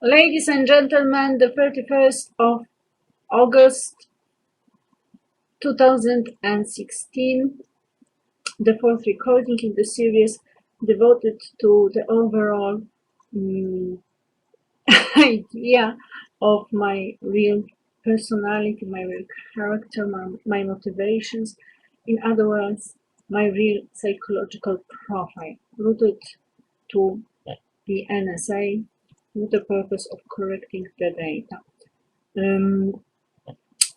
Ladies and gentlemen, the 31st of August 2016, the fourth recording in the series devoted to the overall mm, idea of my real personality, my real character, my motivations, in other words, my real psychological profile, rooted to the NSA with the purpose of correcting the data. Um,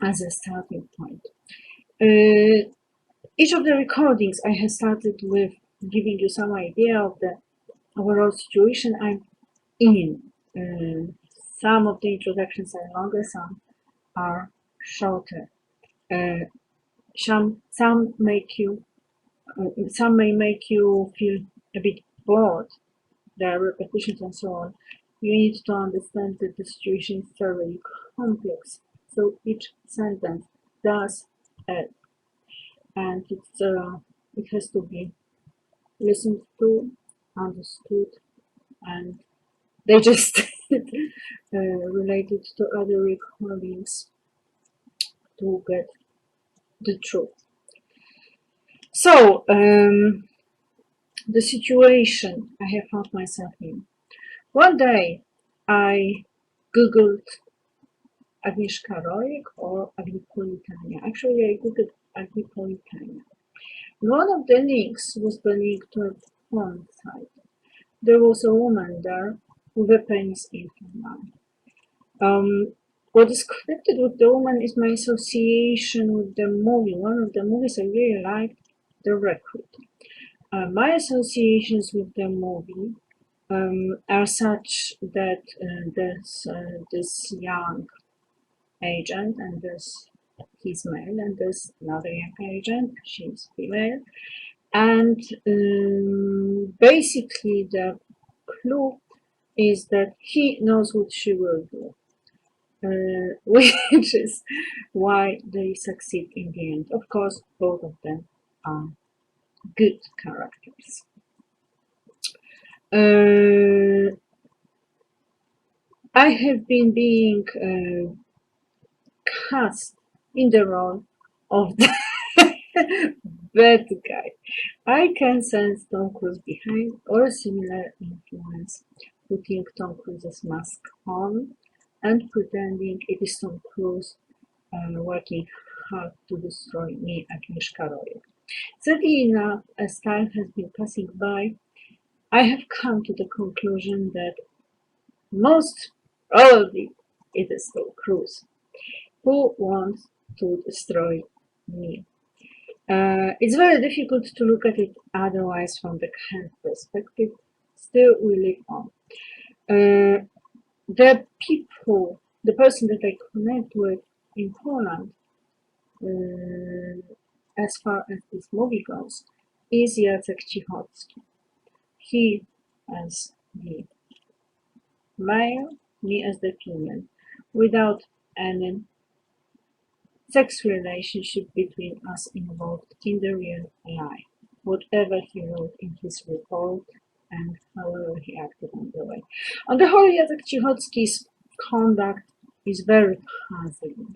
as a starting point. Uh, each of the recordings I have started with giving you some idea of the overall situation I'm in. Some of the introductions are longer, some are shorter. Uh, some may make you feel a bit bored. There are repetitions and so on. You need to understand that the situation is very complex. So each sentence does add, and it has to be listened to, understood, and digested, related to other recordings to get the truth. So, the situation I have found myself in. One day, I googled Agnieszka Rojek or Aglipolitania. Actually, I googled Aglipolitania. One of the links was the link to a porn site. There was a woman there with a penis in her mouth. What is connected with the woman is my association with the movie. One of the movies I really liked, The Recruit. My associations with the movie are such that there's this young agent, and he's male, and there's another young agent, she's female, and basically the clue is that he knows what she will do, which is why they succeed in the end. Of course, both of them are good characters. I have been being cast in the role of the bad guy. I can sense Tom Cruise behind or a similar influence, putting Tom Cruise's mask on and pretending it is Tom Cruise working hard to destroy me, Agnieszka Rojek. Sadly enough, as time has been passing by, I have come to the conclusion that most probably it is Tom Cruise who wants to destroy me. It's very difficult to look at it otherwise from the current perspective. Still, we live on. Uh, the person that I connect with in Poland, as far as this movie goes, is Jacek Cichocki. He as the male, me as the female, without any sex relationship between us involved in the real life, whatever he wrote in his report and however he acted on the way. On the whole, Jacek Cichocki's conduct is very puzzling.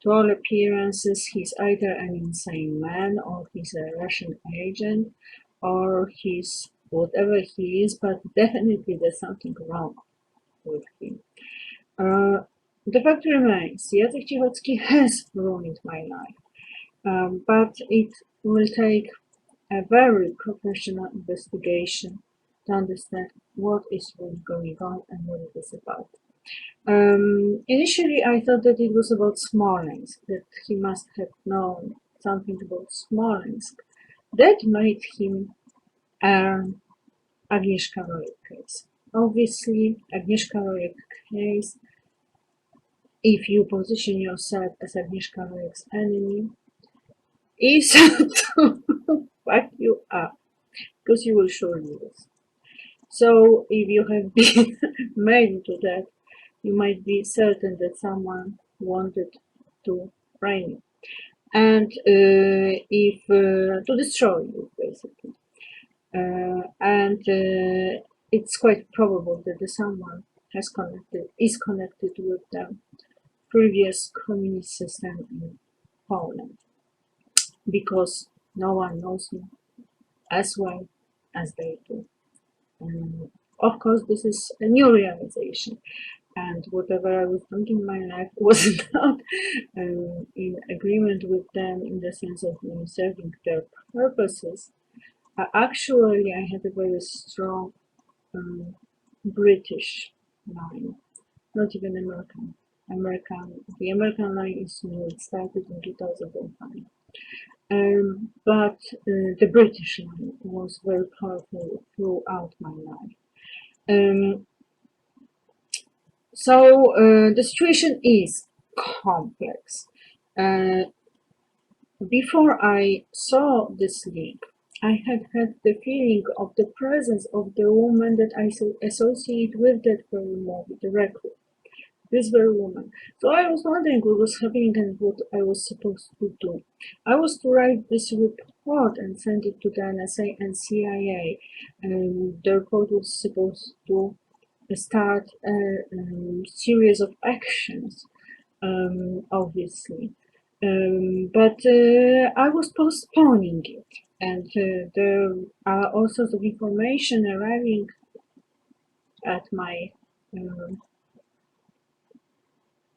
To all appearances, he's either an insane man, or he's a Russian agent, or he's whatever he is, but definitely there's something wrong with him. Uh, the fact remains, Jacek Cichocki has ruined my life, but it will take a very professional investigation to understand what is really going on and what it is about. Initially, I thought that it was about Smolensk, that he must have known something about Smolensk. That made him an Agnieszka Rojek case. Obviously, Agnieszka Rojek case, if you position yourself as Agnieszka Rojek's enemy, is to fuck you up, because you will surely lose. So, if you have been made into that, you might be certain that someone wanted to frame you, and if to destroy you, basically. And it's quite probable that the someone is connected with the previous communist system in Poland, because no one knows me as well as they do. Of course, this is a new realization, and whatever I was doing in my life was not in agreement with them in the sense of serving their purposes. Actually, I had a very strong British line, not even American. The American line is new. It started in 2005. But the British line was very powerful throughout my life. So the situation is complex. Before I saw this link, I had the feeling of the presence of the woman that I associate with that very movie, The Recruit. This very woman. So I was wondering what was happening and what I was supposed to do. I was to write this report and send it to the NSA and CIA. The report was supposed to start a series of actions, obviously. But I was postponing it, and there are all sorts of information arriving at my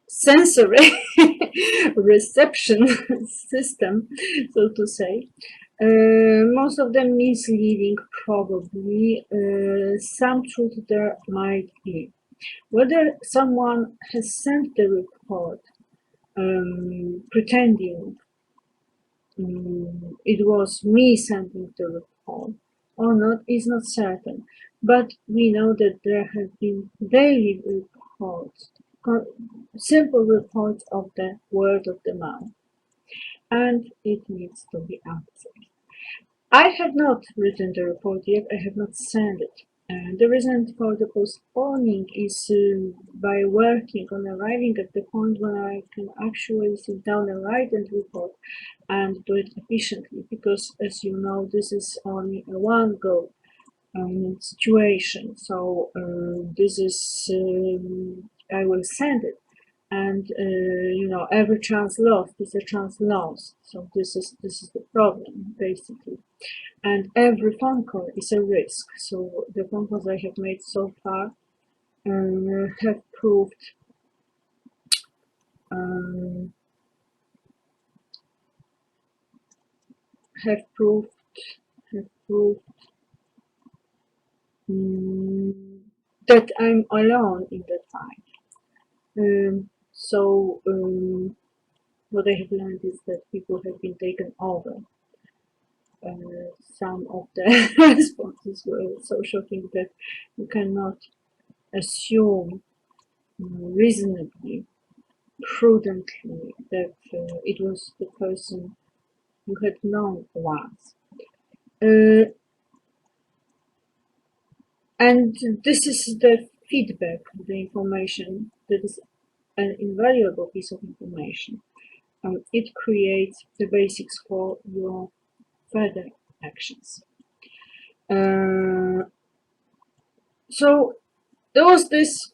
sensory reception system, so to say. Most of them misleading, probably. Some truth there might be. Whether someone has sent the report pretending it was me sending the report or not is not certain, but we know that there have been daily reports, simple reports of the word of the mouth, and it needs to be answered. I have not written the report yet, I have not sent it. The reason for the postponing is by working on arriving at the point when I can actually sit down and write and report and do it efficiently, because as you know, this is only a one go situation. So this is I will send it, and every chance lost is a chance lost. So this is the problem basically. And every phone call is a risk. So the phone calls I have made so far have proved um, have proved that I'm alone in that fight. So what I have learned is that people have been taken over. Some of the responses were so shocking that you cannot assume reasonably, prudently, that it was the person you had known once. And this is the feedback, the information that is an invaluable piece of information. It creates the basics for your further actions. So there was this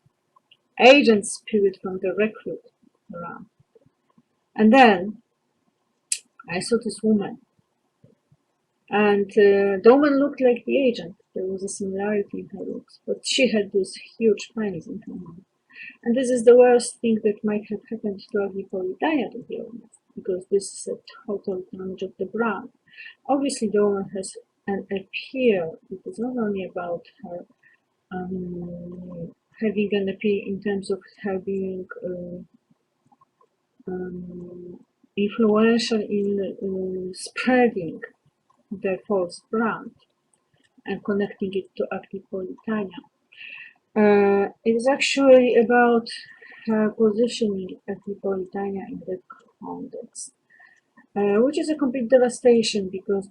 agent spirit from the Recruit around. And then I saw this woman. And the woman looked like the agent. There was a similarity in her looks. But she had this huge penis in her mouth. And this is the worst thing that might have happened to Agni Politaya, to be honest, because this is a total damage of the brand. Obviously, the woman has an appeal. It is not only about her having an appeal in terms of her being influential in spreading the false brand and connecting it to Agni Politaya. It is actually about her positioning Agni Politaya in that context. Which is a complete devastation, because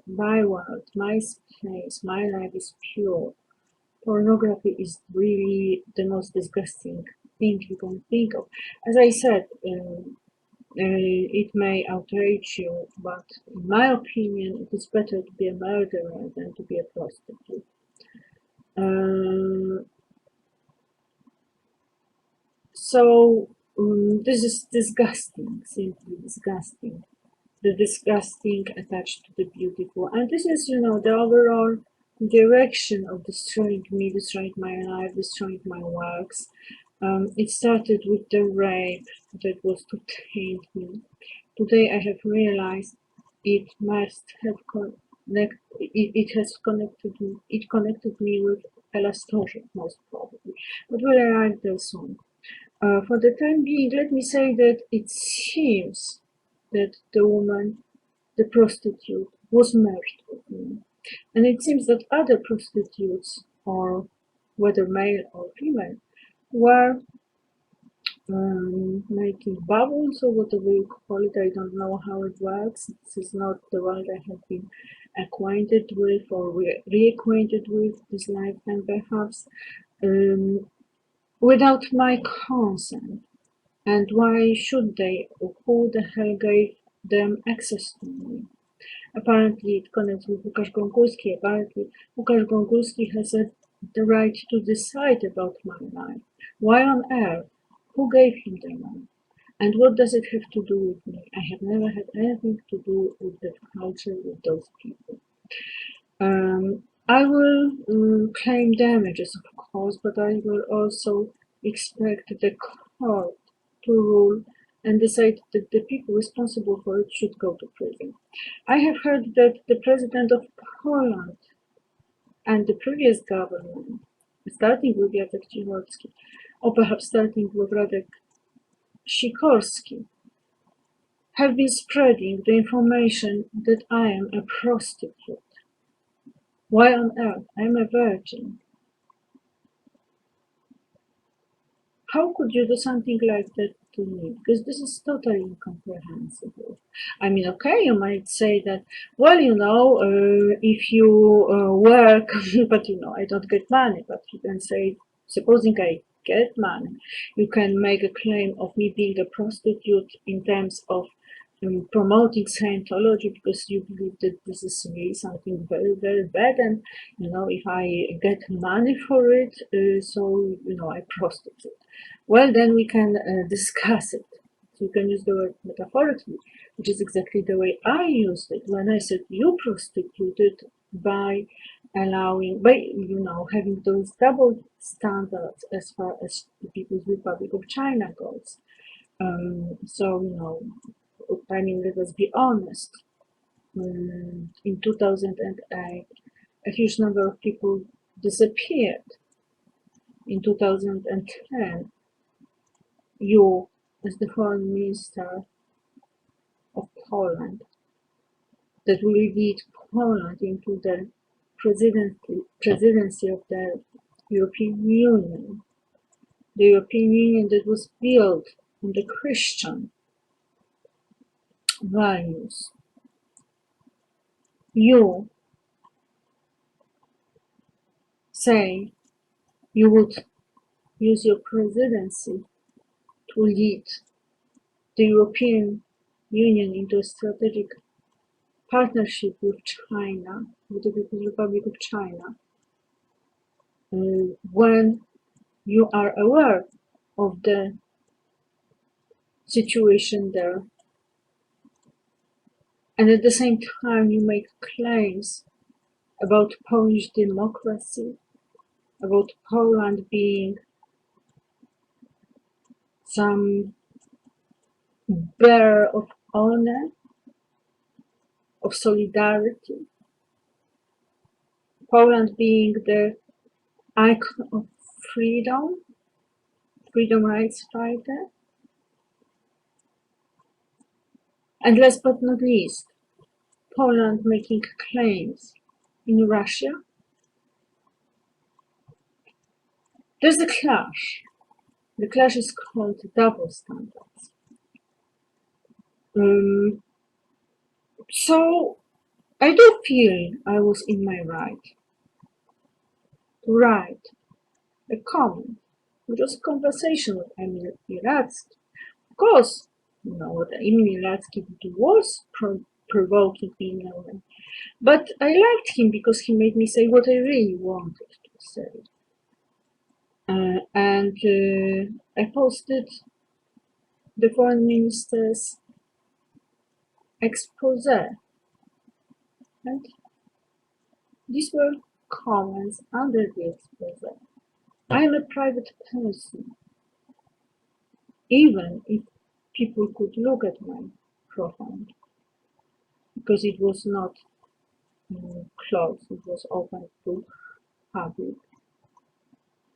my world, my space, my life is pure. Pornography is really the most disgusting thing you can think of. As I said, it may outrage you, but in my opinion, it is better to be a murderer than to be a prostitute. This is disgusting, simply disgusting. The disgusting attached to the beautiful. And this is, the overall direction of destroying me, destroying my life, destroying my works. It started with the rape that was to taint me. Today I have realized it must have it has connected me with Elastorgia, most probably. But we'll arrive there soon. For the time being, let me say that it seems that the woman, the prostitute, was merged with me. And it seems that other prostitutes, or whether male or female, were making bubbles or whatever you call it. I don't know how it works. This is not the world I have been acquainted with or reacquainted with this lifetime, perhaps, without my consent. And why should they? Who the hell gave them access to me? Apparently, it connects with Łukasz Gongulski. Apparently, Łukasz Gongulski has the right to decide about my life. Why on earth? Who gave him the right? And what does it have to do with me? I have never had anything to do with that culture, with those people. I will claim damages, of course, but I will also expect the court to rule and decide that the people responsible for it should go to prison. I have heard that the president of Poland and the previous government, starting with Jacek Cichocki, or perhaps starting with Radek Sikorski, have been spreading the information that I am a prostitute. Why on earth? I'm a virgin. How could you do something like that to me? Because this is totally incomprehensible. I mean, okay, you might say that, well, if you work, but I don't get money, but you can say, supposing I get money, you can make a claim of me being a prostitute in terms of promoting Scientology because you believe that this is really something very, very bad, and if I get money for it, I prostitute. Well, then we can discuss it. So you can use the word metaphorically, which is exactly the way I used it when I said you prostituted by having those double standards as far as the People's Republic of China goes. Let us be honest. In 2008, a huge number of people disappeared. In 2010, you, as the foreign minister of Poland, that will lead Poland into the presidency of the European Union, the European Union that was built on the Christian values. You say you would use your presidency to lead the European Union into a strategic partnership with China, with the People's Republic of China, when you are aware of the situation there, and at the same time you make claims about Polish democracy, about Poland being some bearer of honor, of solidarity, Poland being the icon of freedom rights fighter, and last but not least, Poland making claims in Russia. There's a clash. The clash is called double standards. So I do feel I was in my right to write a comment, which was a conversation with Emil Iratsky. Of course, what Emil Iratsky did was provoking me in a way. But I liked him because he made me say what I really wanted to say. And and I posted the foreign minister's expose, and these were comments under the expose. I am a private person, even if people could look at my profile, because it was not closed, it was open to public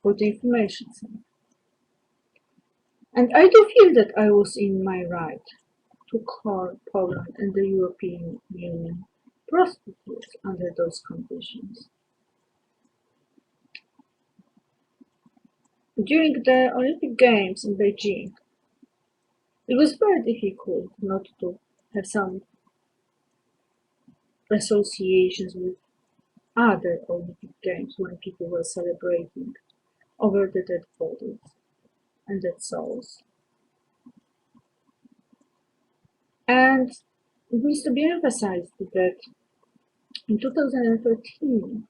for the information center. And I do feel that I was in my right to call Poland and the European Union prostitutes under those conditions. During the Olympic Games in Beijing, it was very difficult not to have some associations with other Olympic Games when people were celebrating over the dead bodies and dead souls. And it needs to be emphasized that in 2013,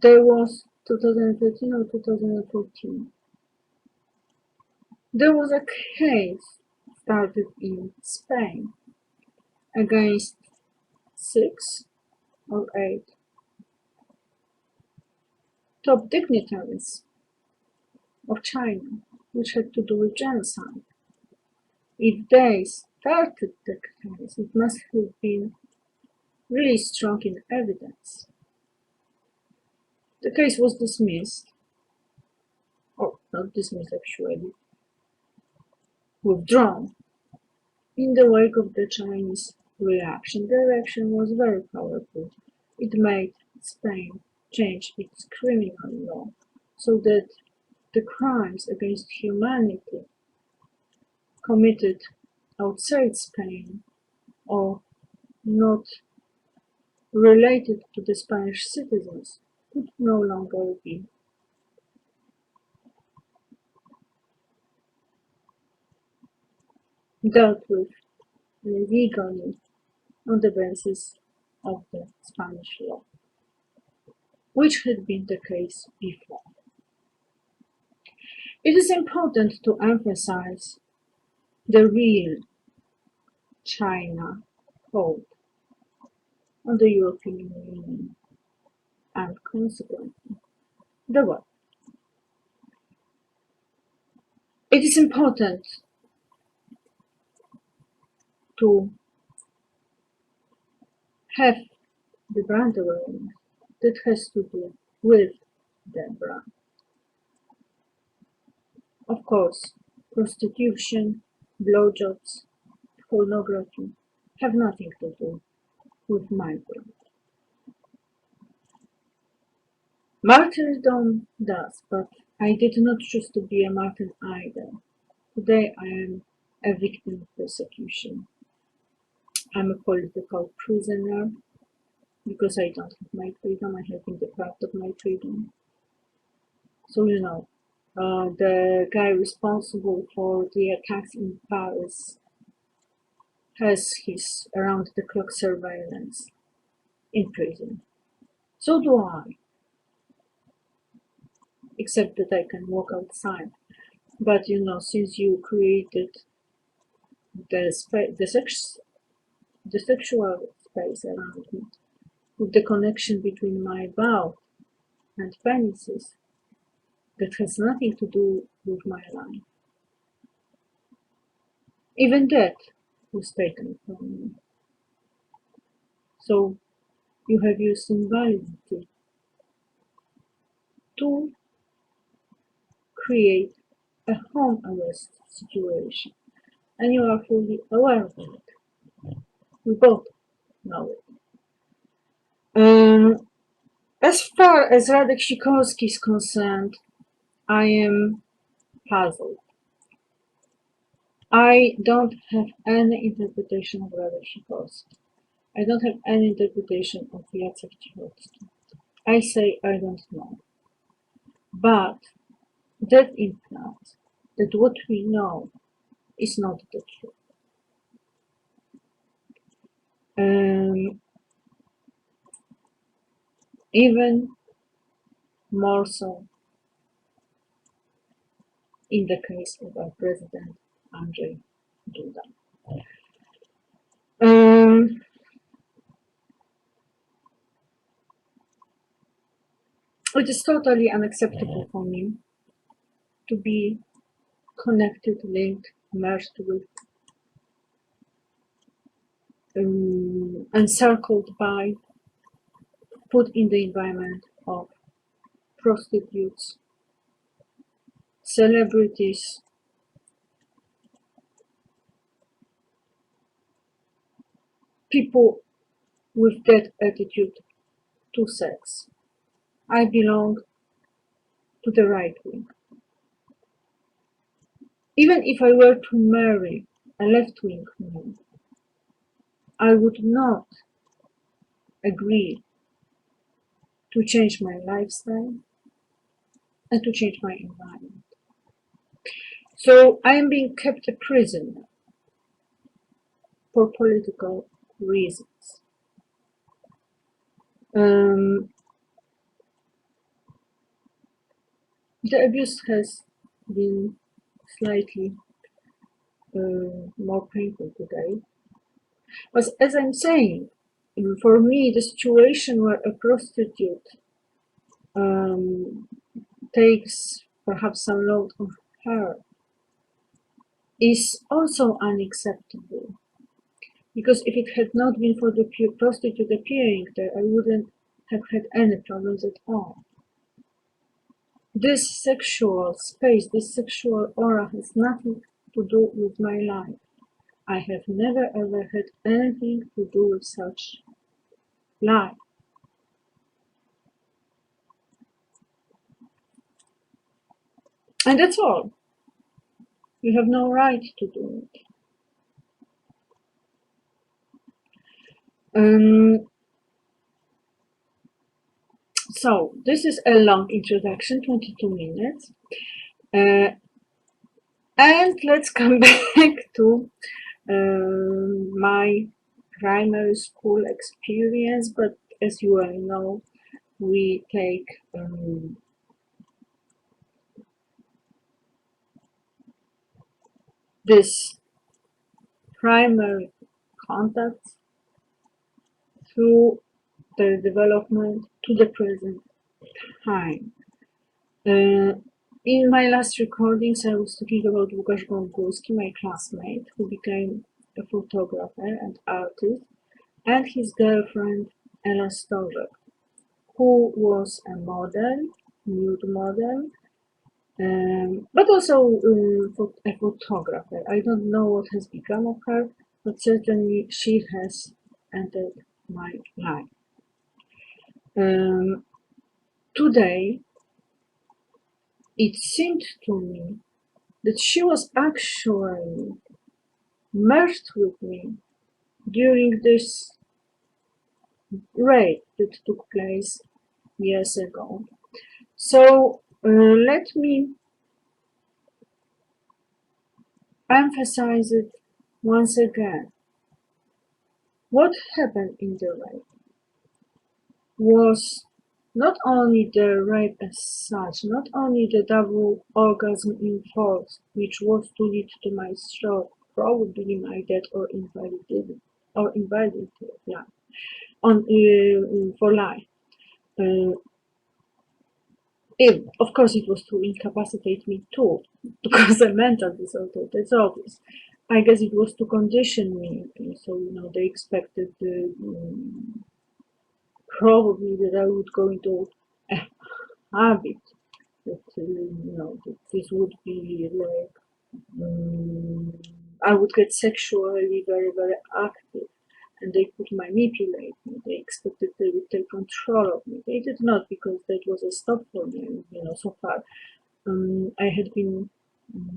there was 2013 or 2014, there was a case started in Spain against 6 or 8 top dignitaries of China, which had to do with genocide. If they started the case, it must have been really strong in evidence. The case was dismissed, or not dismissed actually, withdrawn in the wake of the Chinese reaction. The reaction was very powerful. It made Spain change its criminal law so that the crimes against humanity committed outside Spain or not related to the Spanish citizens could no longer be dealt with legally on the basis of the Spanish law, which had been the case before. It is important to emphasize the real China hold on the European Union and consequently the world. It is important to have the brand awareness that has to do with the brand. Of course, prostitution, blowjobs, pornography have nothing to do with my brand. Martyrdom does, but I did not choose to be a martyr either. Today I am a victim of persecution. I'm a political prisoner because I don't have my freedom. I have been deprived of my freedom. So, the guy responsible for the attacks in Paris has his around-the-clock surveillance in prison. So do I, except that I can walk outside. But since you created the sexual space around me, with the connection between my mouth and penises, that has nothing to do with my life. Even that was taken from me. So you have used invalidity to create a home arrest situation, and you are fully aware of it. We both know it. As far as Radek Sikorski is concerned, I am puzzled. I don't have any interpretation of Radek Sikorski. I don't have any interpretation of Jacek Cichocki. I say I don't know. But that implies that what we know is not the truth. Even more so in the case of our President Andrzej Duda. It is totally unacceptable for me to be connected, linked, merged with, encircled by, put in the environment of prostitutes, celebrities, people with that attitude to sex. I belong to the right wing. Even if I were to marry a left wing man, I would not agree to change my lifestyle and to change my environment. So I am being kept a prisoner for political reasons. The abuse has been slightly more painful today. But as I'm saying, for me, the situation where a prostitute takes perhaps some load of her is also unacceptable. Because if it had not been for the prostitute appearing there, I wouldn't have had any problems at all. This sexual space, this sexual aura has nothing to do with my life. I have never ever had anything to do with such life. And that's all. You have no right to do it. So, this is a long introduction, 22 minutes. And let's come back to my primary school experience, but as you all know, we take this primary contact through the development to the present time. In my last recordings, I was talking about Łukasz Gągurski, my classmate, who became a photographer and artist, and his girlfriend, Ela Stożek, who was a model, nude model, but also a photographer. I don't know what has become of her, but certainly she has entered my life. Today, it seemed to me that she was actually merged with me during this raid that took place years ago. So let me emphasize it once again. What happened in the raid was not only the rape as such, not only the double orgasm in force, which was to lead to my stroke, probably my death or invalidity, yeah, for life. Of course, it was to incapacitate me too, to cause a mental disorder. That's obvious. I guess it was to condition me. So they expected probably that I would go into a habit that that this would be like I would get sexually very very active, and they could manipulate me. They expected they would take control of me. They did not, because that was a stop for me. So far I had been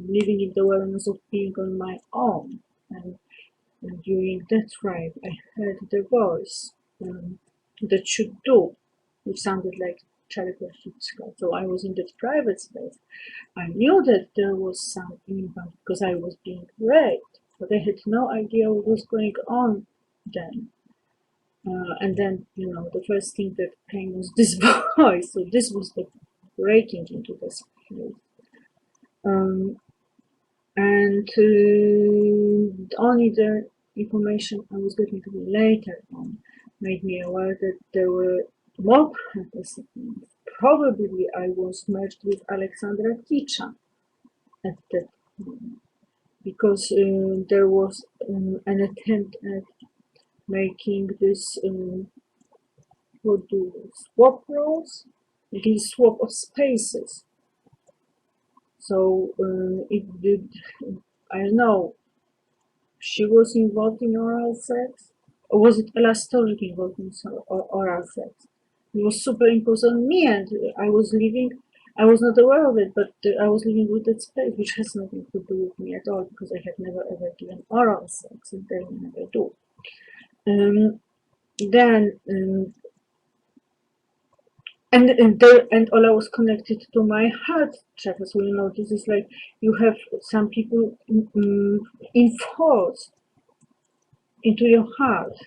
living in the awareness of being on my own, and during that ride I heard the voice that should do, which sounded like Charlie Scott. So I was in that private space. I knew that there was some impact because I was being raped, but I had no idea what was going on then. And then, the first thing that came was this voice. So this was the breaking into this place. And only the information I was getting later on made me aware that there were more participants. Probably I was merged with Alexandra Kicza at that moment, because there was an attempt at making this what do swap roles, making swap of spaces. So it did, I don't know, she was involved in oral sex, or was it Ella Sturridge involved in oral sex? It was superimposed on me, and I was living. I was not aware of it, but I was living with that space, which has nothing to do with me at all, because I had never ever given oral sex, and they never do. Then and Ola was connected to my heart chakra. So this is like you have some people enforced into your heart,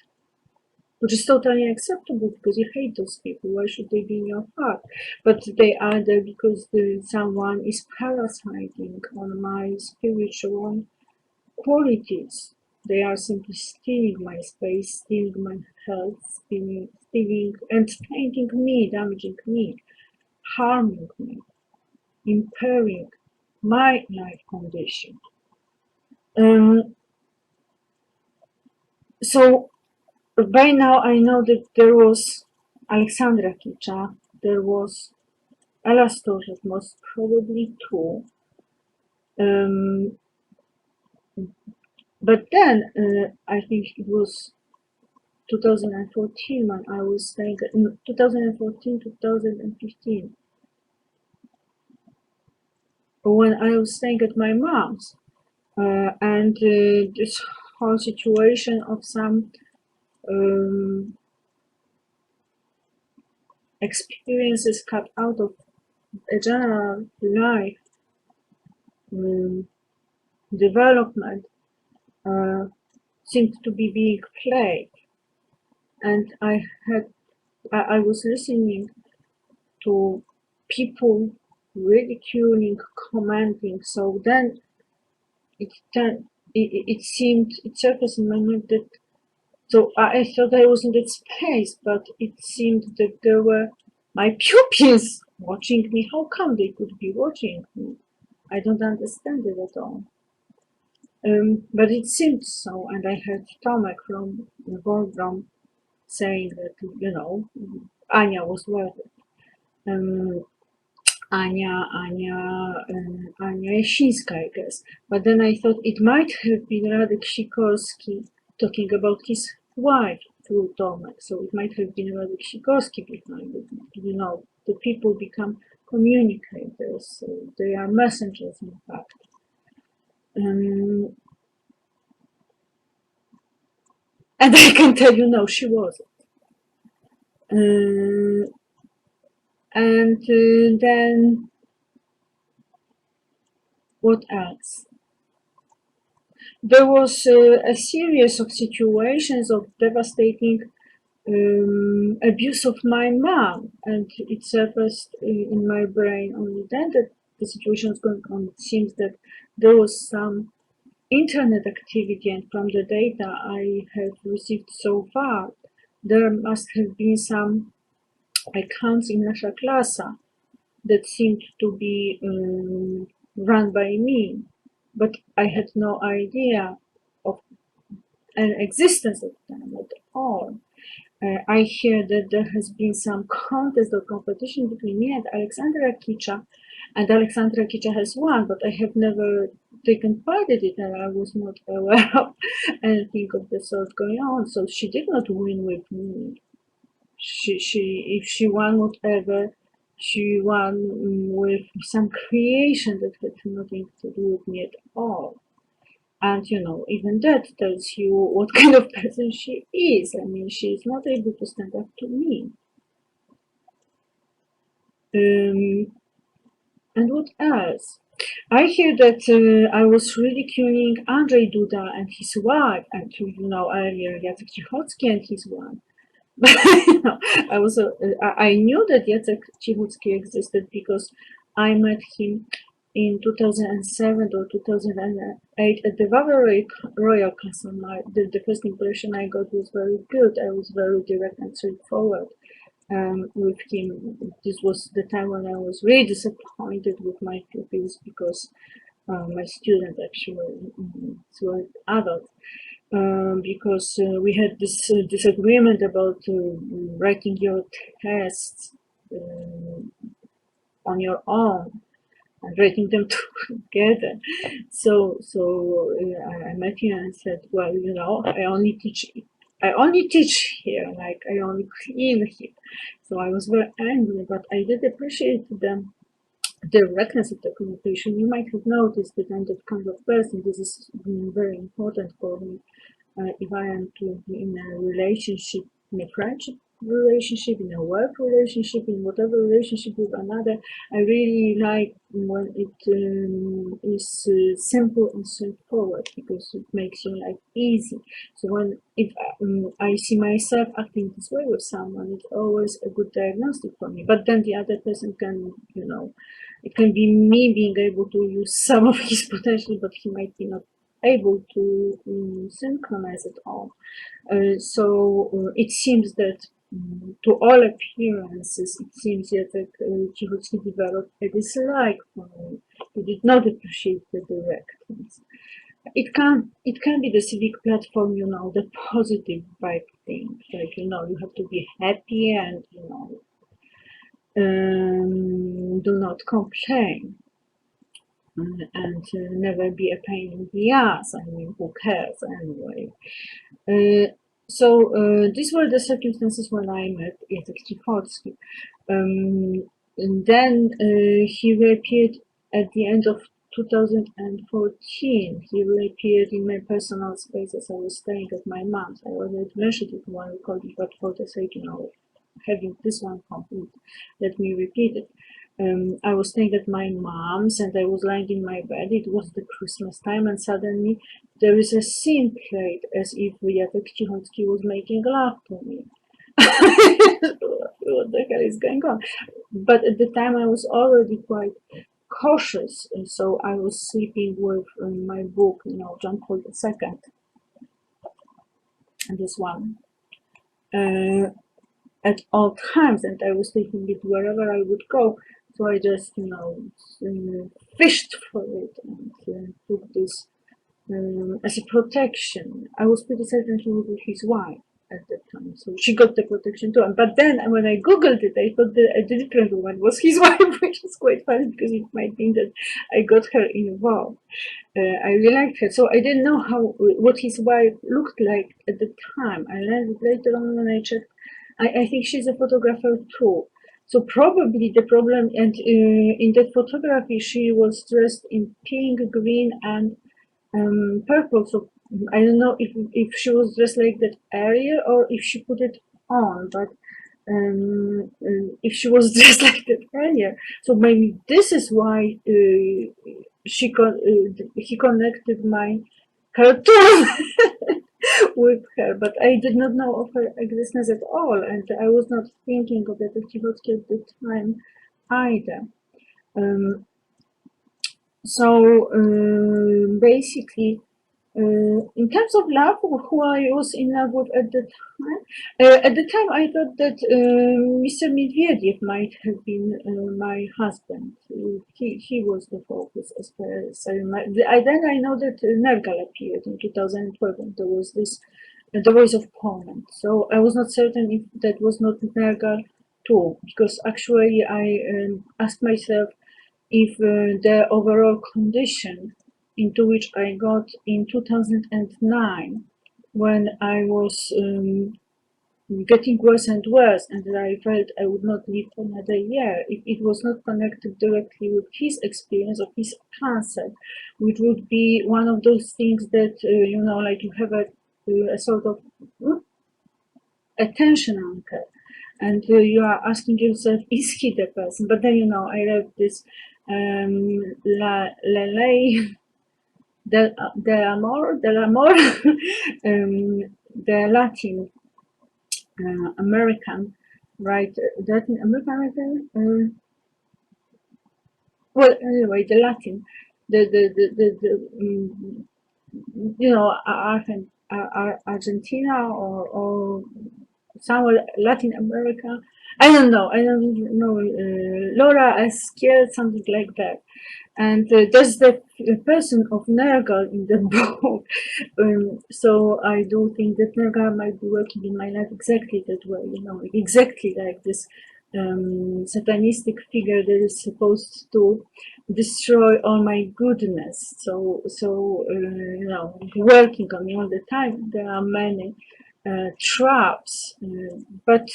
which is totally acceptable because you hate those people. Why should they be in your heart? But they are there because someone is parasiting on my spiritual qualities. They are simply stealing my space, stealing my health, stealing and tainting me, damaging me, harming me, impairing my life condition. So by now I know that there was Alexandra Kicza, there was Ella Sturridge, most probably too. But then I think it was 2014 when I was staying, 2014, 2015, when I was staying at my mom's. And this whole situation of some experiences cut out of a general life development seemed to be being played, and I was listening to people ridiculing, commenting. So then it surfaced in my mind that, so I thought I was in that space, but it seemed that there were my pupils watching me. How come they could be watching me? I don't understand it at all. But it seemed so, and I heard Tomek from Volgrom saying that, Anya was worth it. Anya Jasińska, I guess. But then I thought it might have been Radek Sikorski talking about his wife through Tomek. So it might have been Radek Sikorski behind it. The people become communicators. They are messengers, in fact. And I can tell you, no, she wasn't. And then what else? There was a series of situations of devastating abuse of my mom, and it surfaced in my brain only then that the situation was going on. It seems that there was some internet activity, and from the data I have received so far, there must have been some accounts in Nasza Klasa that seemed to be run by me, but I had no idea of an existence of them at all. I hear that there has been some contest or competition between me and Alexandra Kicza, and Alexandra Kicza has won, but I have never taken part in it, and I was not aware of anything of the sort going on. So she did not win with me. If she won whatever, she won with some creation that had nothing to do with me at all. And even that tells you what kind of person she is. I mean, she is not able to stand up to me. And what else? I hear that I was ridiculing Andrzej Duda and his wife, and earlier Jacek Cichocki and his wife. No, I knew that Jacek Cichocki existed because I met him in 2007 or 2008 at the Waver Royal Castle. The first impression I got was very good. I was very direct and straightforward with him. This was the time when I was really disappointed with my pupils because my student actually was adult. Because we had this disagreement about writing your tests on your own and writing them together. I met him and said, well, I only teach here, like I only clean here. So I was very angry, but I did appreciate them directness of the communication. You might have noticed that I'm that kind of person. This is very important for me. If I am to be in a relationship, in a friendship relationship, in a work relationship, in whatever relationship with another, I really like when it is simple and straightforward because it makes your life easy. So if I see myself acting this way with someone, it's always a good diagnostic for me. But then the other person can, it can be me being able to use some of his potential, but he might be not able to synchronize it all. It seems that to all appearances, it seems that Cichocki developed a dislike for me. He did not appreciate the directness. It can be the civic platform, the positive vibe thing. Like, you have to be happy and, do not complain and never be a pain in the ass. I mean, who cares anyway? These were the circumstances when I met Jacek Cichocki. And then he reappeared at the end of 2014. He reappeared in my personal space as I was staying at my mom's. I already mentioned it in one recording, but for the sake, having this one complete, let me repeat it. I was staying at my mom's and I was lying in my bed. It was the Christmas time, and suddenly there is a scene played as if Jacek Cichocki was making love to me. What the hell is going on? But at the time I was already quite cautious, and so I was sleeping with my book, John Paul II, and this one. At all times, and I was taking it wherever I would go. So I just, fished for it and took this as a protection. I was pretty certain he was with his wife at that time, so she got the protection too. But then when I googled it, I thought that a different woman was his wife, which is quite funny because it might mean that I got her involved. I really liked her, so I didn't know what his wife looked like at the time. I learned it later on when I checked. I think she's a photographer too. So probably the problem, and in that photography she was dressed in pink, green, and purple. So I don't know if she was dressed like that area or if she put it on, but if she was dressed like that area, so maybe this is why he connected my cartoon with her, but I did not know of her existence at all, and I was not thinking of that Cichocki at the time either. Um, Basically, in terms of love, who I was in love with at the time, I thought that Mr. Medvedev might have been my husband. He was the focus as far as I remember. Then I know that Nergal appeared in 2012, and there was this The Voice of Poland. So I was not certain if that was not Nergal too, because actually I asked myself if the overall condition into which I got in 2009, when I was getting worse and worse, and I felt I would not live another year, if it was not connected directly with his experience of his cancer, which would be one of those things that, like you have a sort of attention anchor, and you are asking yourself, is he the person? But then, I read this La Ley del Amor, the Latin American writer, Latin American writer. Well, anyway, the Latin, you know, Argentina or somewhere Latin America. I don't know. I don't know. Laura Esquiel, something like that. And there's the person of Nergal in the book. So I do think that Nergal might be working in my life exactly that way, you know, exactly like this satanistic figure that is supposed to destroy all my goodness. So you know, working on me all the time. There are many traps, but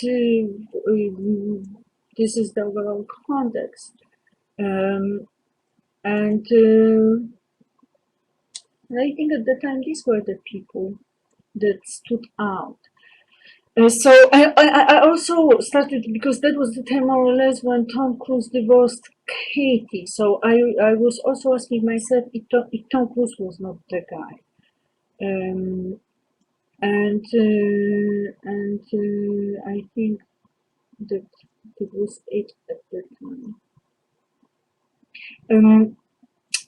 this is the overall context. Um, and I think at the time these were the people that stood out. So I also started, because that was the time more or less when Tom Cruise divorced Katie. So I was also asking myself if Tom Cruise was not the guy. Um, and I think that it was it at the time. Um,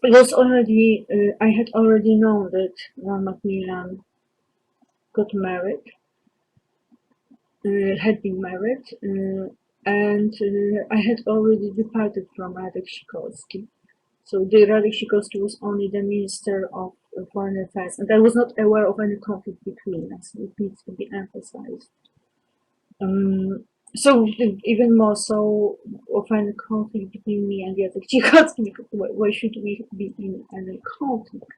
it was already I had already known that Ron Macmillan got married, had been married, and I had already departed from Radek Sikorski. So the Radek Sikorski was only the Minister of Foreign Affairs, and I was not aware of any conflict between us. It needs to be emphasized. Um, so even more so of any conflict between me and Jacek Sikorski, because why should we be in any conflict?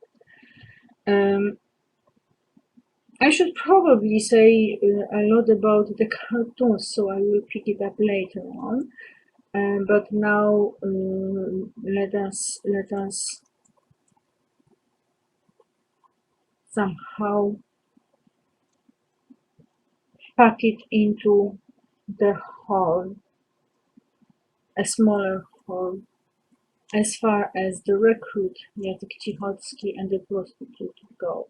I should probably say a lot about the cartoons, so I will pick it up later on. But now let us somehow pack it into the whole, a smaller whole, as far as the recruit Jacek Cichocki and the prostitute go.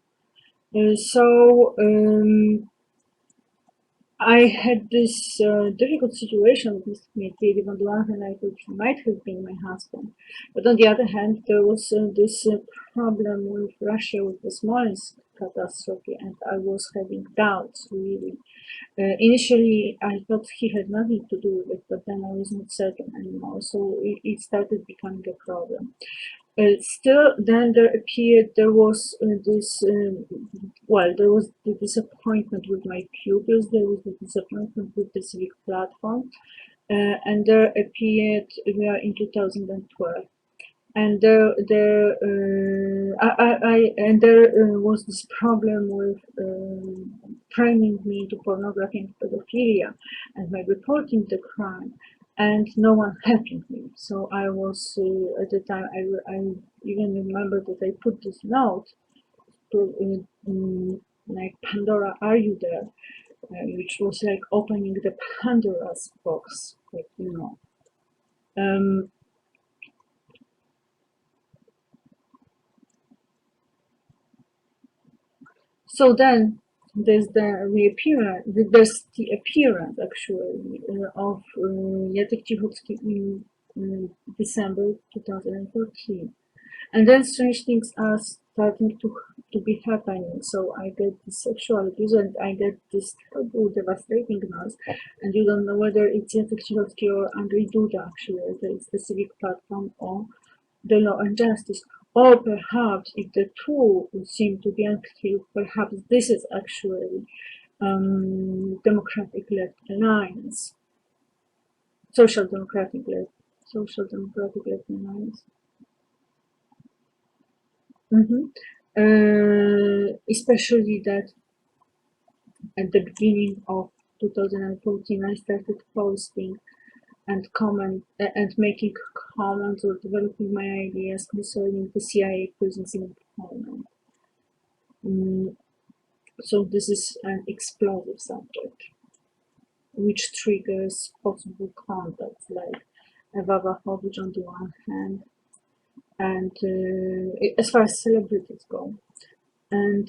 I had this difficult situation with Mr. Medvedev. On the one hand, I thought he might have been my husband, but on the other hand, there was this problem with Russia, with the Smolensk catastrophe, and I was having doubts, really. Initially, I thought he had nothing to do with it, but then I was not certain anymore, so it started becoming a problem. Still, then there was there was the disappointment with my pupils, there was the disappointment with the civic platform, and there appeared, we are in 2012, and there was this problem with framing me into pornography and pedophilia, and my reporting the crime, and no one helping me. So I was at the time I even remember that I put this note to like, Pandora, are you there? Which was like opening the Pandora's box, like, you know. So then there's the appearance actually of Jacek Cichocki in December 2014. And then strange things are starting to be happening. So I get this sexual abuse and I get this terrible, devastating news. And you don't know whether it's Jacek Cichocki or Andrzej Duda, actually, whether it's the civic platform or the Law and Justice. Or perhaps, if the two seem to be unclear, perhaps this is actually Democratic Left Alliance, Social Democratic Left Alliance. Especially that at the beginning of 2014, I started posting and making comments or developing my ideas concerning the CIA prisons in Poland. So this is an explosive subject, which triggers possible contacts like Ewa Wachowicz on the one hand, and as far as celebrities go, and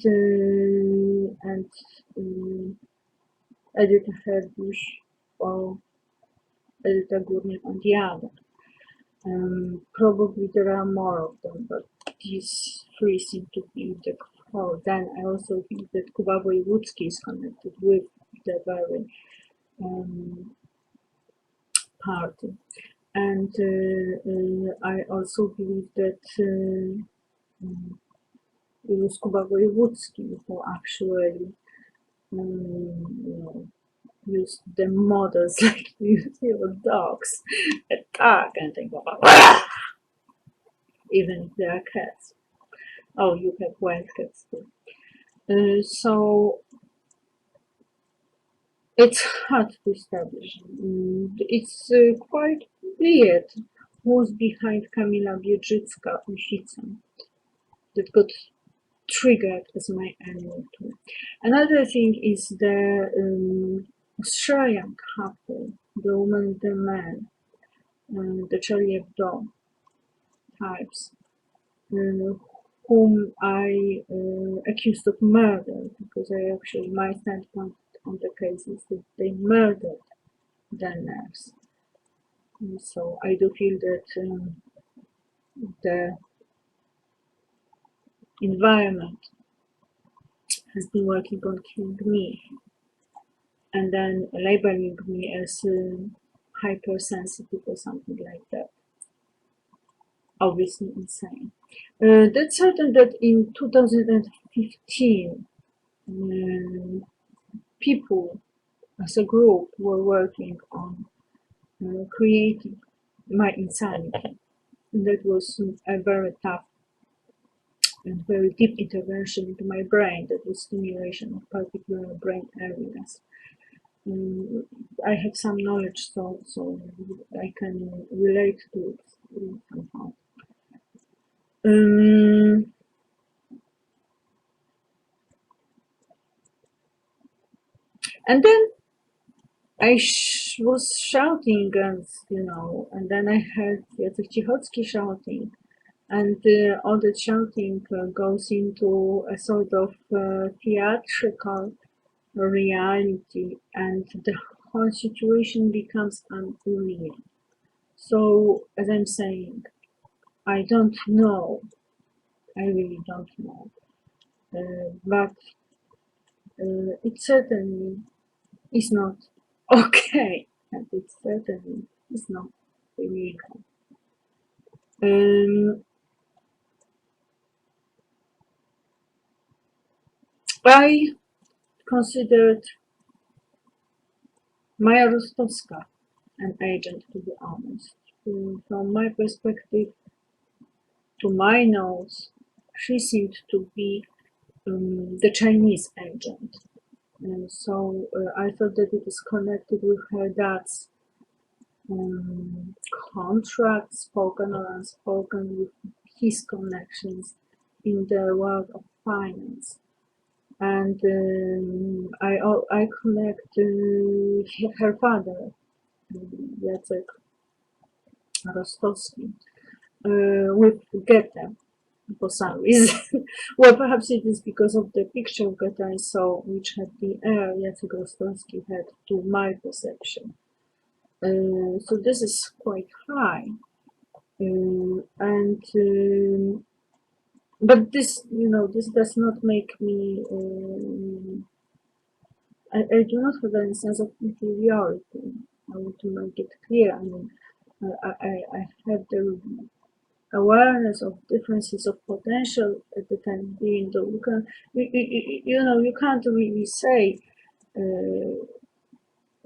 Edyta Herbuś or Edyta Górniak on the other. Probably there are more of them, but these three seem to be the core. Then I also think that Kuba Wojewódzki is connected with the very party. And I also believe that it was Kuba Wojewódzki who actually use the models like your dogs attack and they go even if they are cats. Oh, you have wild cats too. So it's hard to establish. It's quite weird who's behind Kamila Biedrzycka-Usica that got triggered as my enemy too. Another thing is the Australian couple, the woman and the man, the Charlie Hebdo types, whom I accused of murder, because my standpoint on the case is that they murdered their nurse. And so I do feel that the environment has been working on killing me and then labeling me as hypersensitive or something like that. Obviously insane. That's certain that in 2015, people as a group were working on creating my insanity. And that was a very tough and very deep intervention into my brain. That was stimulation of particular brain areas. I have some knowledge, so I can relate to it somehow. And then I was shouting, and then I heard Jacek Cichocki shouting, and all that shouting goes into a sort of theatrical reality, and the whole situation becomes unreal. So, as I'm saying, I don't know. I really don't know. But it certainly is not okay, and it certainly is not illegal. I considered Maya Rostowska an agent, to be honest. From my perspective, to my nose, she seemed to be the Chinese agent. And so I thought that it is connected with her dad's contract, spoken or unspoken, with his connections in the world of finance. And I connect her father, Jacek Rostowski, with Goethe for some reason. Well, perhaps it is because of the picture of Goethe I saw, which had the air Jacek Rostowski had to my perception. So this is quite high. But this, this does not make me. I do not have any sense of inferiority. I want to make it clear. I mean, I have the awareness of differences of potential at the time being. Though you can't really say.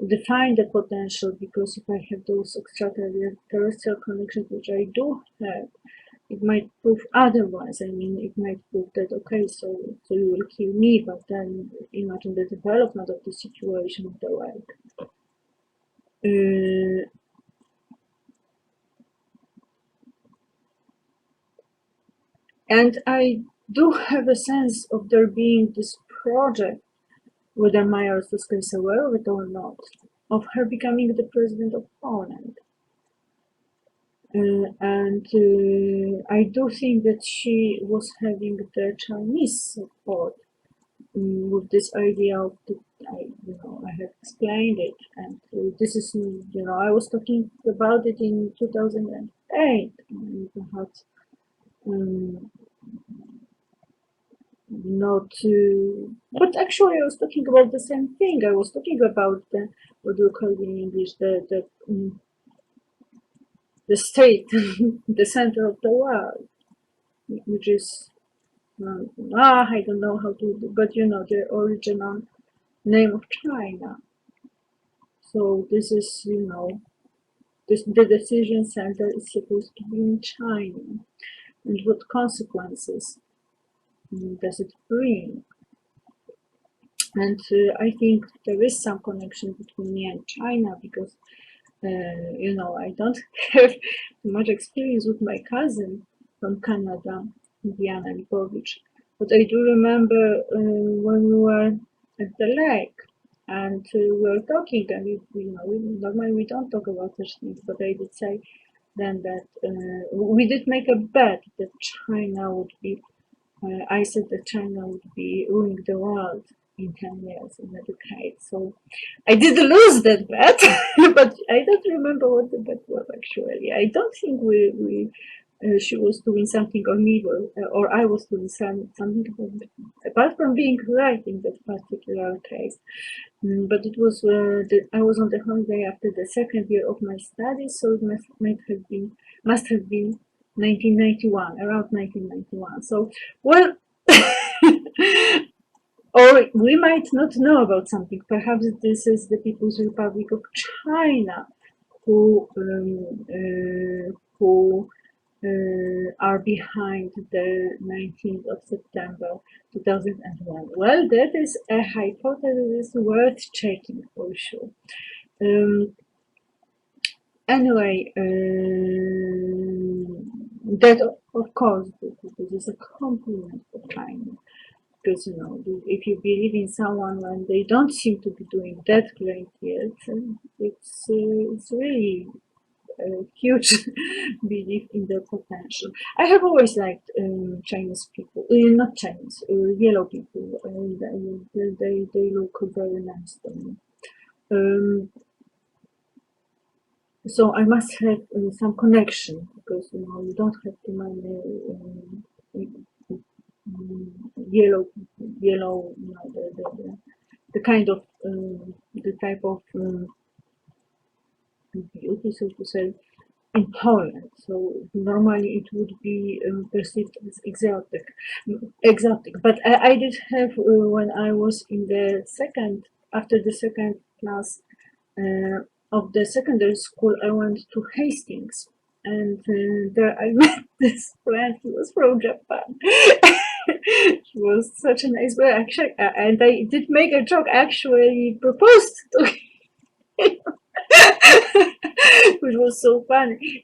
Define the potential, because if I have those extraterrestrial connections, which I do have, it might prove otherwise. I mean, it might prove that, okay, so you will kill me, but then imagine the development of the situation of the world. And I do have a sense of there being this project, whether Maya Rostowska is aware of it or not, of her becoming the president of Poland. And I do think that she was having the Chinese support with this idea of the I have explained it, and this is, I was talking about it in 2008, and perhaps um, not, but actually I was talking about the same thing. I was talking about the, what do you call it in English, the state, the center of the world, which is, I don't know how to do, but the original name of China. So this is, the decision center is supposed to be in China. And what consequences does it bring? And I think there is some connection between me and China because, I don't have much experience with my cousin from Canada, Diana Lipovich. But I do remember when we were at the lake and we were talking, and normally we don't talk about such things, but I did say then that we did make a bet that China would be, I said that China would be ruling the world in 10 years, in a decade. So I did lose that bet, but I don't remember what the bet was actually. I don't think she was doing something on evil, or I was doing something apart from being right in that particular case. But it was I was on the holiday after the second year of my studies, so it must have been 1991, around 1991. So, well, or we might not know about something. Perhaps this is the People's Republic of China who are behind the 19th of September 2001. Well, that is a hypothesis worth checking for sure. Anyway, that of course this is a compliment for China, because if you believe in someone when they don't seem to be doing that great yet, it's really a huge belief in their potential. I have always liked Chinese people, not Chinese, yellow people. They look very nice to me. So I must have some connection, because you don't have too many yellow, the kind of the type of beauty, so to say, in Poland. So normally it would be perceived as exotic. But I did have when I was in the after the second class of the secondary school, I went to Hastings, and there I met this friend. He was from Japan. He was such a nice boy, actually, and I did make a joke. Actually, proposed to him, which was so funny.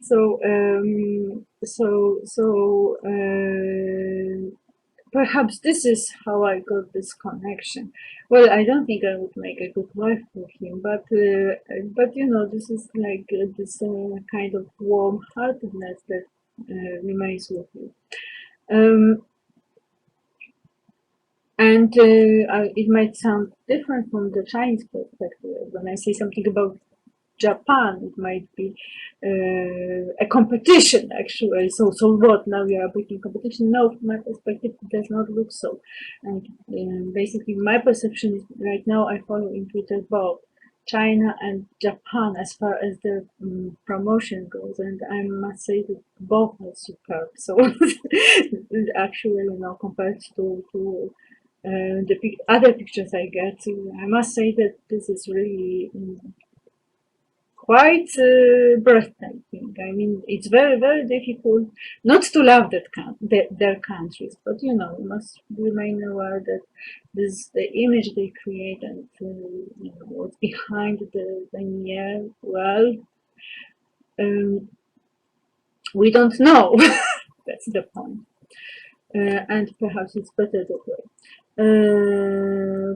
Perhaps this is how I got this connection. Well, I don't think I would make a good wife for him, but this is like this kind of warm-heartedness that remains with you. And it might sound different from the Chinese perspective. When I say something about Japan, it might be a competition actually. So what? Now we are breaking competition? No, from my perspective, it does not look so. And basically, my perception is right now I follow in Twitter both China and Japan as far as the promotion goes, and I must say that both are superb. So actually, compared to the other pictures I get, I must say that this is really quite breathtaking. I mean, it's very, very difficult not to love their countries, but you must remain aware that the image they create and what's behind the veneer. Well, we don't know. That's the point. And perhaps it's better that way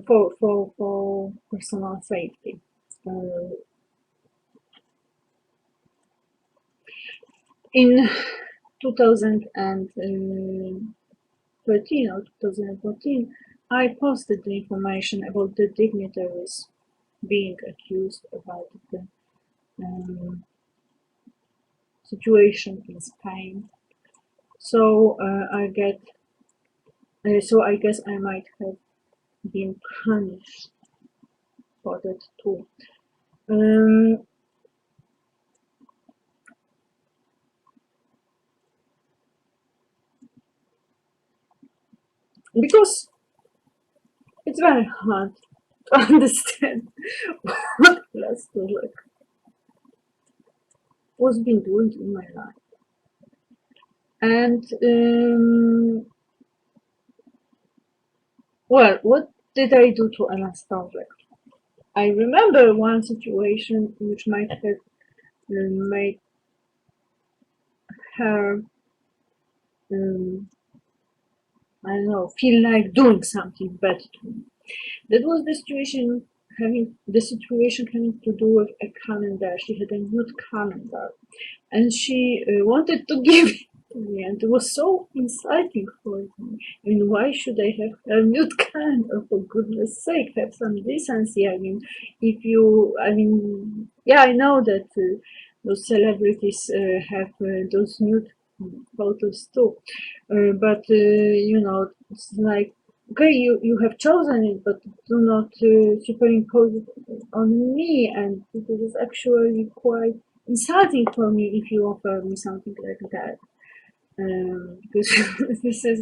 for personal safety. In 2013 or 2014, I posted the information about the dignitaries being accused about the um, situation in Spain. So so I guess I might have been punished for that too. Um, because it's very hard to understand what Glassdoor was been doing in my life. And well, what did I do to Anna Stavlek? I remember one situation which might have made her, um, I don't know, feel like doing something bad to me. That was the situation having to do with a calendar. She had a nude calendar, and she wanted to give it to me, and it was so insulting for me. I mean, why should I have a nude calendar? For goodness sake, have some decency. I mean, yeah, I know that those celebrities have those nude photos too, but it's like, okay, you have chosen it, but do not superimpose it on me, and it is actually quite insulting for me if you offer me something like that. Because this is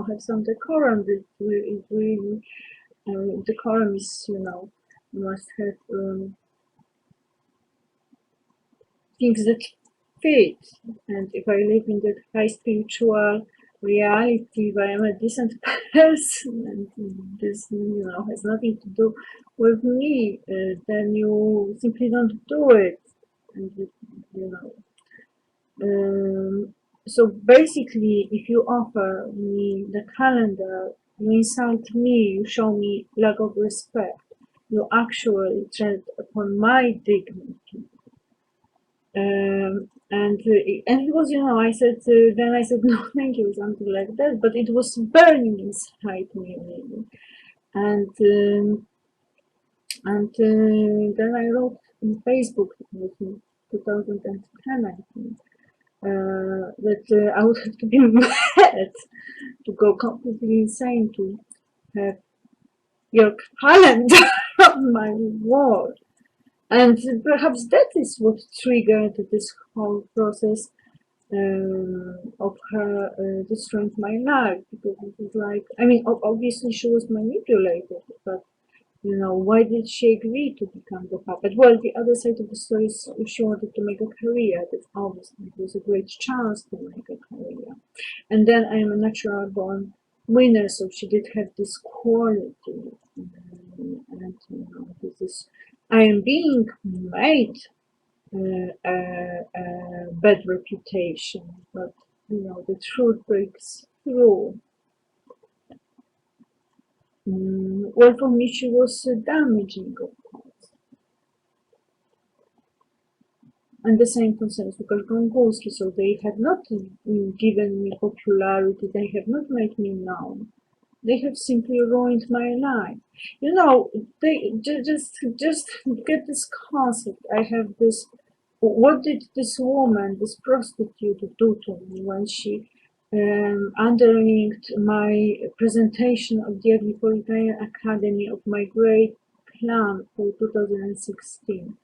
have some decorum. It really decorum is, you must have things that fit. And if I live in that high spiritual reality, if I am a decent person, and this has nothing to do with me, then you simply don't do it, and you know. So basically, if you offer me the calendar, you insult me, you show me lack of respect, you actually tread upon my dignity. And it was, I said, then I said, no, thank you, something like that, but it was burning inside me, really. And then I wrote on Facebook, it was in 2010, I think, that I would have to be mad to go completely insane to have your calendar on my wall. And perhaps that is what triggered this whole process of her destroying my life, because it was like, I mean, obviously she was manipulated, but why did she agree to become the puppet? Well, the other side of the story is she wanted to make a career. That obviously it was a great chance to make a career. And then I am a natural born winner, so she did have this quality. And this is, I am being made a bad reputation, but the truth breaks through. Well, for me, she was damaging, of course. And the same concerns Lukasz Gongulski, so they have not given me popularity, they have not made me known. They have simply ruined my life. They just get this concept. I have this. What did this woman, this prostitute, do to me when she underlinked my presentation of the Agripolitania Academy of my great plan for 2016?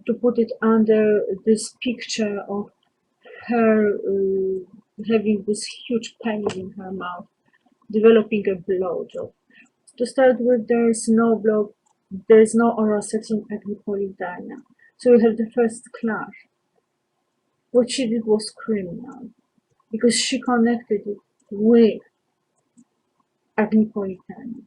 To put it under this picture of her having this huge penny in her mouth, developing a blowjob. To start with, there is no oral sex in Agripolitania. So we have the first clash. What she did was criminal, because she connected it with Agripolitania,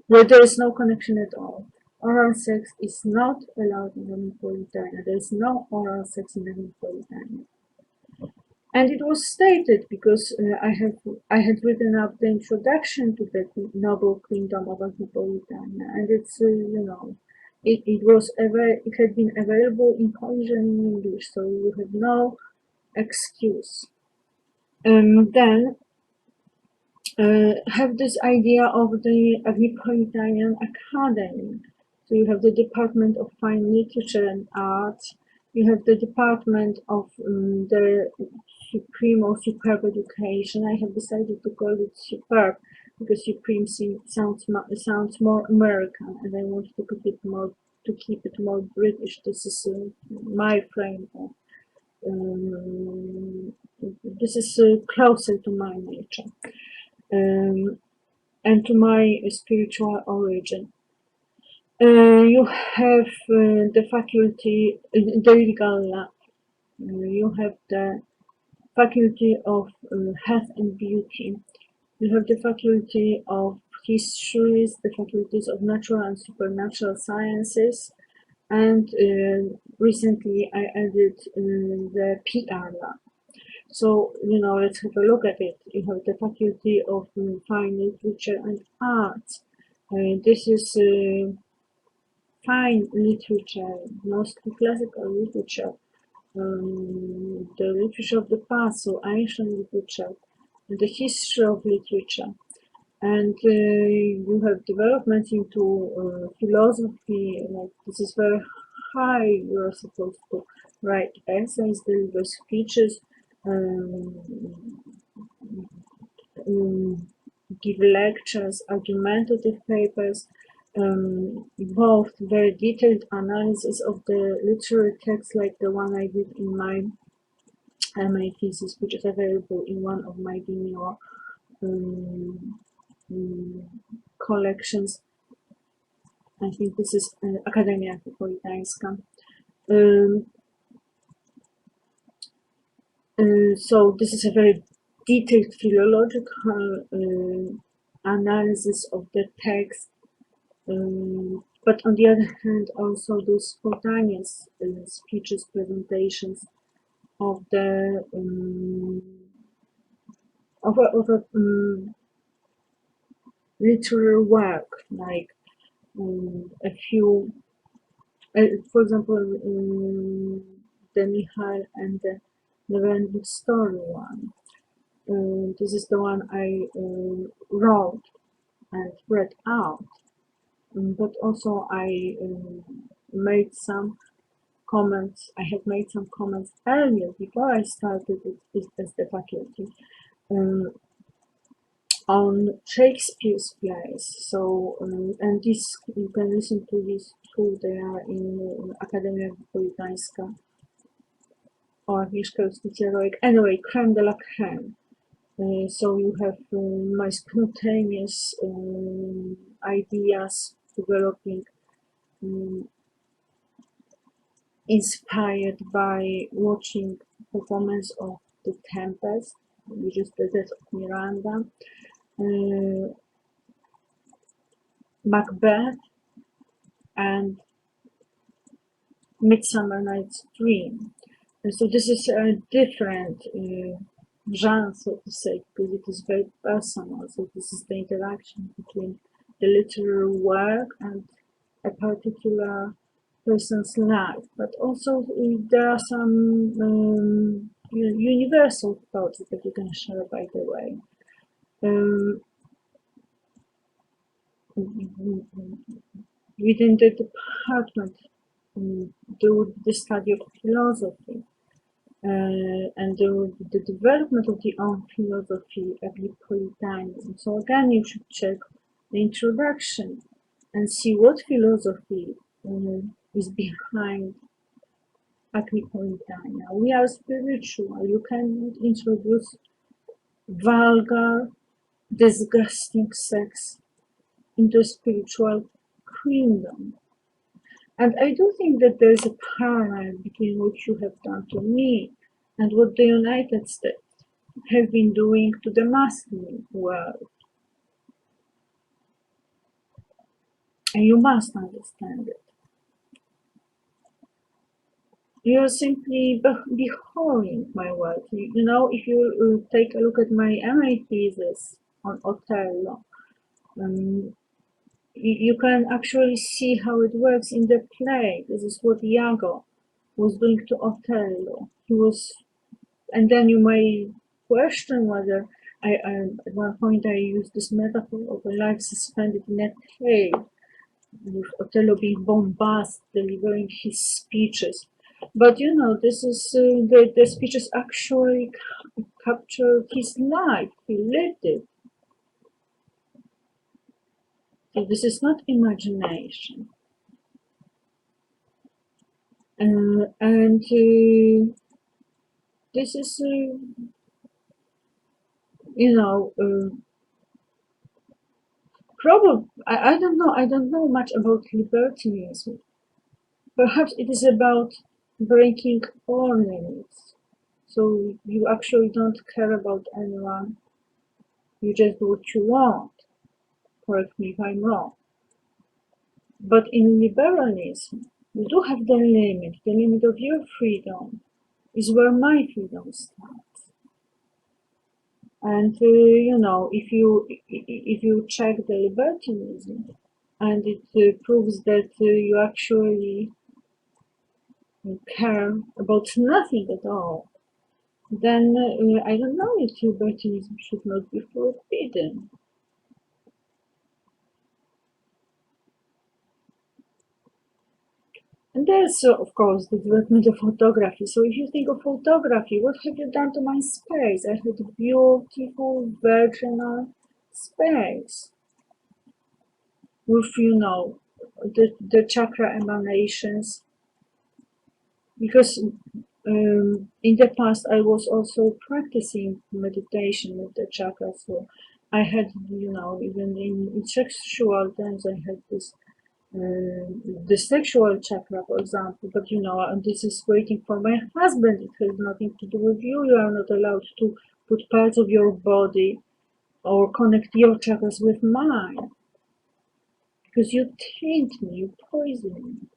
where there is no connection at all. Oral sex is not allowed in Agripolitania. There is no oral sex in Agripolitania. And it was stated because I had written up the introduction to the novel Kingdom of Agripolitania, and it's it had been available in Polish and in English, so you have no excuse. Then have this idea of the Agripolitanian Academy. So you have the Department of Fine Literature and Arts, you have the Department of the Supreme or Superb Education. I have decided to call it Superb because Supreme sounds more American, and I want to keep it more British. This is my frame of this is closer to my nature and to my spiritual origin. You have the faculty, the legal lab. You have the faculty of health and beauty. You have the faculty of histories, the faculties of natural and supernatural sciences, and recently I added the PR lab. So, let's have a look at it. You have the faculty of fine literature and arts. This is fine literature, mostly classical literature, the literature of the past, so ancient literature, the history of literature. And you have development into philosophy, like this is very high. You're supposed to write essays, deliver speeches, give lectures, argumentative papers, both very detailed analysis of the literary text, like the one I did in my MA thesis, which is available in one of my Vimeo collections. I think this is Akademia Agripolitańska. So this is a very detailed philological analysis of the text, but on the other hand, also those spontaneous speeches, presentations of the of a literary work, like a few, for example, the Michal and the Neverending Story one. This is the one I wrote and read out, but also I made some comments. I have made some comments earlier before I started it as the faculty on Shakespeare's plays. So and this you can listen to these two. They are in Akademia Agripolitańska or Agnieszka Justycja-Rojek. Anyway, creme de la creme. So you have my spontaneous ideas developing, inspired by watching performance of The Tempest, which is the death of Miranda, Macbeth, and Midsummer Night's Dream. And so this is a different genre, so to say, because it is very personal. So this is the interaction between the literary work and a particular person's life. But also there are some universal thoughts that you can share, by the way. Within the department, there would be the study of philosophy. And the development of the own philosophy, Agripolitanism. So again, you should check the introduction and see what philosophy is behind Agripolitania. We are spiritual. You cannot introduce vulgar, disgusting sex into a spiritual kingdom. And I do think that there is a parallel between what you have done to me and what the United States have been doing to the Muslim world. And you must understand it. You are simply beholding my work. You know, if you take a look at my MA thesis on Othello, you can actually see how it works in the play. This is what Iago was doing to Othello. And then you may question whether At one point I used this metaphor of a life suspended in a cave, with Othello being bombast, delivering his speeches. But you know, this is the speeches actually captured his life. He lived it. So this is not imagination. And this is, you know, probably, I don't know much about libertinism. Perhaps it is about breaking all limits. So you actually don't care about anyone. You just do what you want. Correct me if I'm wrong. But in liberalism, you do have the limit. The limit of your freedom is where my freedom starts. And you know, if you check the libertinism, and it proves that you actually care about nothing at all, then I don't know if libertinism should not be forbidden. And there's, of course, the development of photography. So if you think of photography, what have you done to my space? I had a beautiful virginal space with, you know, the chakra emanations. Because in the past, I was also practicing meditation with the chakras. So I had, you know, even in sexual terms, I had this the sexual chakra, for example, but you know, and this is waiting for my husband. It has nothing to do with you. You are not allowed to put parts of your body or connect your chakras with mine because you taint me, you poison me.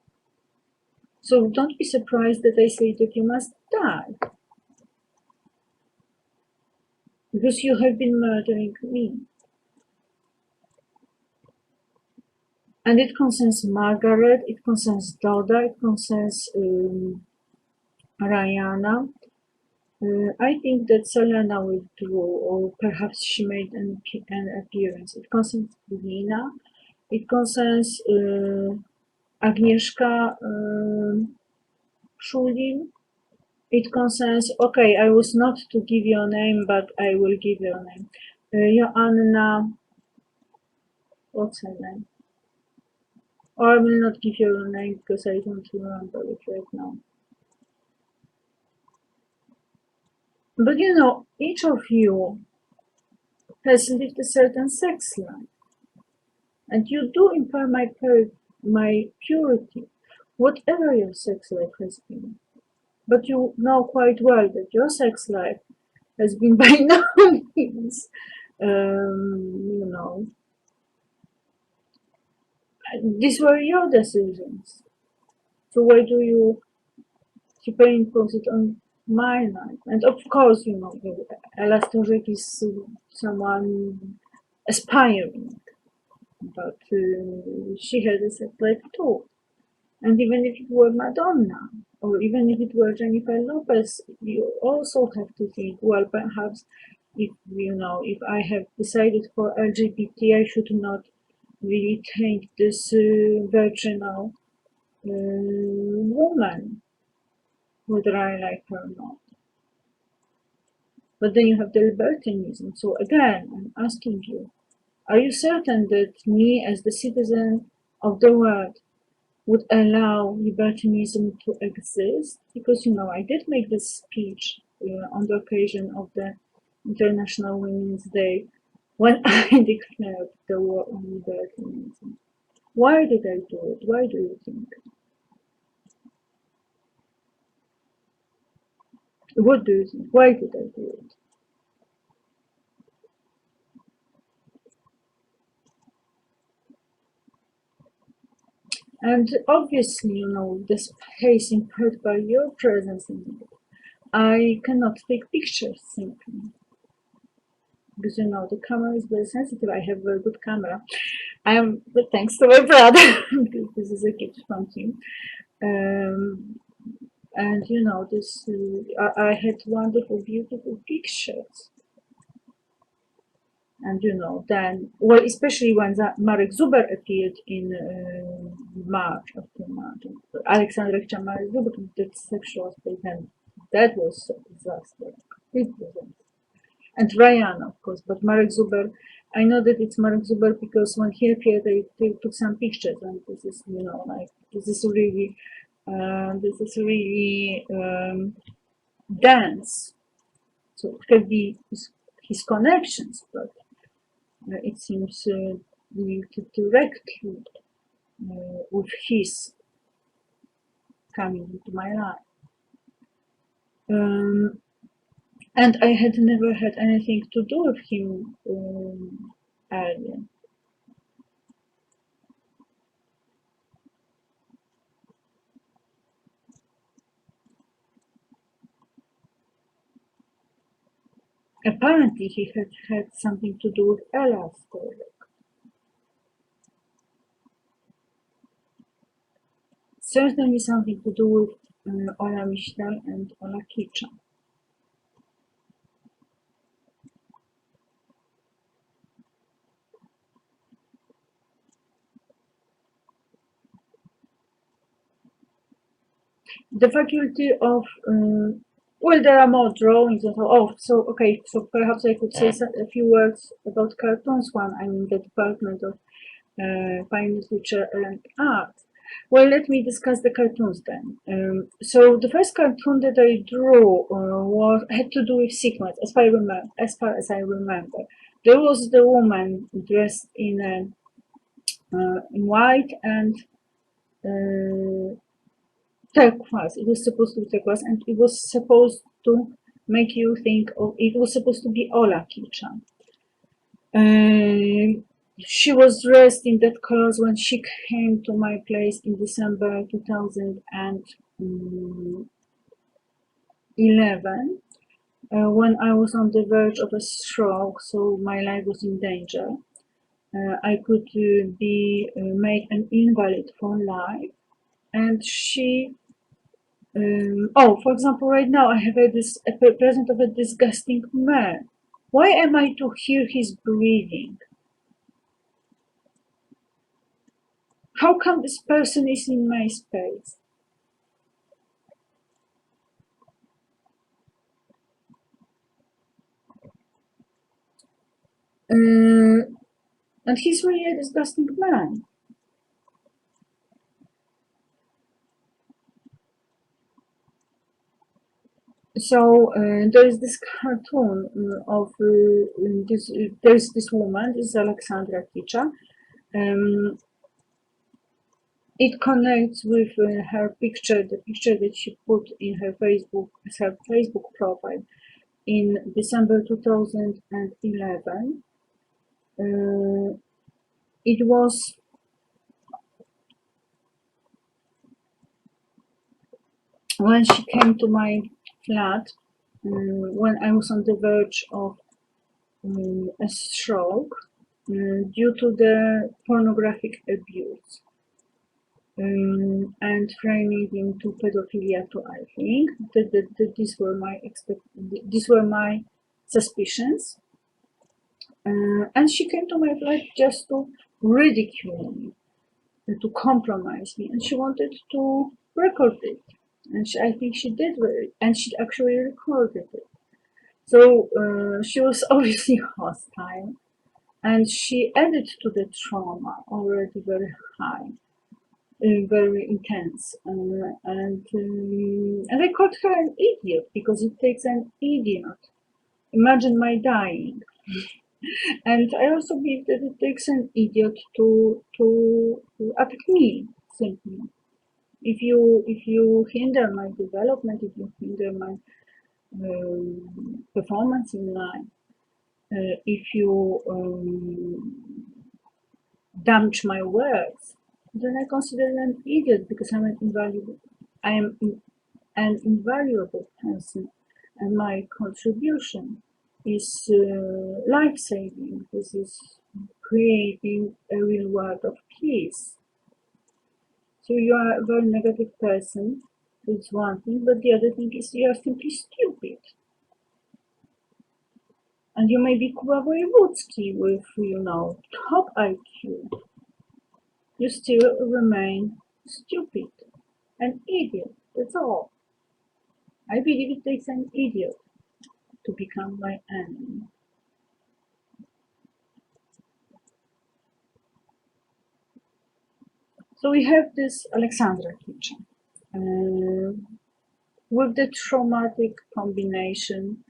So don't be surprised that I say that you must die because you have been murdering me. And it concerns Margaret, it concerns Doda, it concerns Rihanna. I think that Selena withdrew, or perhaps she made an appearance. It concerns Lina. It concerns Agnieszka Szulin. It concerns, okay, I was not to give you a name, but I will give you a name. Joanna, what's her name? Or I will not give you a name because I don't remember it right now. But you know, each of you has lived a certain sex life, and you do impair my purity, whatever your sex life has been. But you know quite well that your sex life has been by no means, you know, these were your decisions. So why do you superimpose it on my life? And of course, you know, Ella Stojic is someone aspiring, but she had a sex life too. And even if it were Madonna, or even if it were Jennifer Lopez, you also have to think, well, perhaps if, you know, if I have decided for LGBT, I should not really taint this virginal woman, whether I like her or not. But then you have the libertinism. So again, I'm asking you, are you certain that me, as the citizen of the world, would allow libertinism to exist? Because, you know, I did make this speech on the occasion of the International Women's Day when I declared the war on libertinism. Why did I do it? Why do you think? What do you think? Why did I do it? And obviously, you know, the space impaired by your presence in it. I cannot take pictures simply because, you know, the camera is very sensitive. I have a very good camera. But thanks to my brother, because this is a gift from him. Um, and you know, this I had wonderful, beautiful pictures. And then, well, especially when Marek Zuber appeared in March, after March, Alexandra chciała Marek Zuber did sexual assault, and that was a disaster, complete disaster. And Ryan, of course, but Marek Zuber, I know that it's Marek Zuber because when he appeared, they took some pictures, and this is, like, this is really dense. So it could be his connections, but it seems related directly with his coming into my life. And I had never had anything to do with him earlier. Apparently, he had something to do with Ella's story. Certainly something to do with Ola Miśtal and Ola Kicza. The faculty of well, there are more drawings and so okay, so perhaps I could say a few words about cartoons. One, I mean the Department of Fine Literature and Art. Well, let me discuss the cartoons then. So the first cartoon that I drew had to do with sequence, as far as I remember. There was the woman dressed in white and turquoise. It was supposed to be turquoise, and it was supposed to make you think of. It was supposed to be Ola Kicza. She was dressed in that colors when she came to my place in December 2011, when I was on the verge of a stroke, so my life was in danger. I could be made an invalid for life, and she. For example, right now I have a present of a disgusting man. Why am I to hear his breathing? How come this person is in my space? And he's really a disgusting man. So there is this cartoon of there's this woman, this is Alexandra Kicza. It connects with her picture, the picture that she put in her Facebook profile in December 2011. It was when she came to my flat, when I was on the verge of a stroke due to the pornographic abuse and framing into pedophilia too. I think that these were my suspicions, and she came to my flat just to ridicule me, to compromise me, and she wanted to record it. And I think she did, and she actually recorded it. So she was obviously hostile, and she added to the trauma already very high, very intense, and I called her an idiot because it takes an idiot. Imagine my dying. And I also believe that it takes an idiot to attack me simply. If you hinder my development, if you hinder my performance in life, if you damage my words, then I consider you an idiot because I'm an invaluable. I am an invaluable person, and my contribution is life-saving. This is creating a real world of peace. So you are a very negative person. It's one thing, but the other thing is you are simply stupid. And you may be Kuba Wojewódzki with, you know, top IQ. You still remain stupid, an idiot, that's all. I believe it takes an idiot to become my enemy. So we have this Alexandra kitchen with the traumatic combination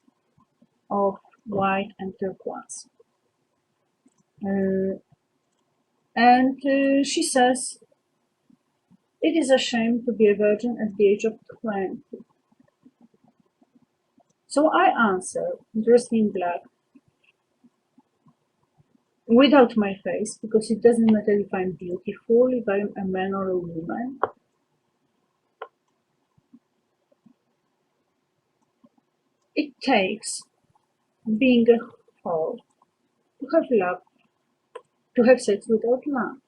of white and turquoise. And she says, it is a shame to be a virgin at the age of 20. So I answer, dressed in black, without my face, because it doesn't matter if I'm beautiful, if I'm a man or a woman. It takes being a whore to have love, to have sex without love.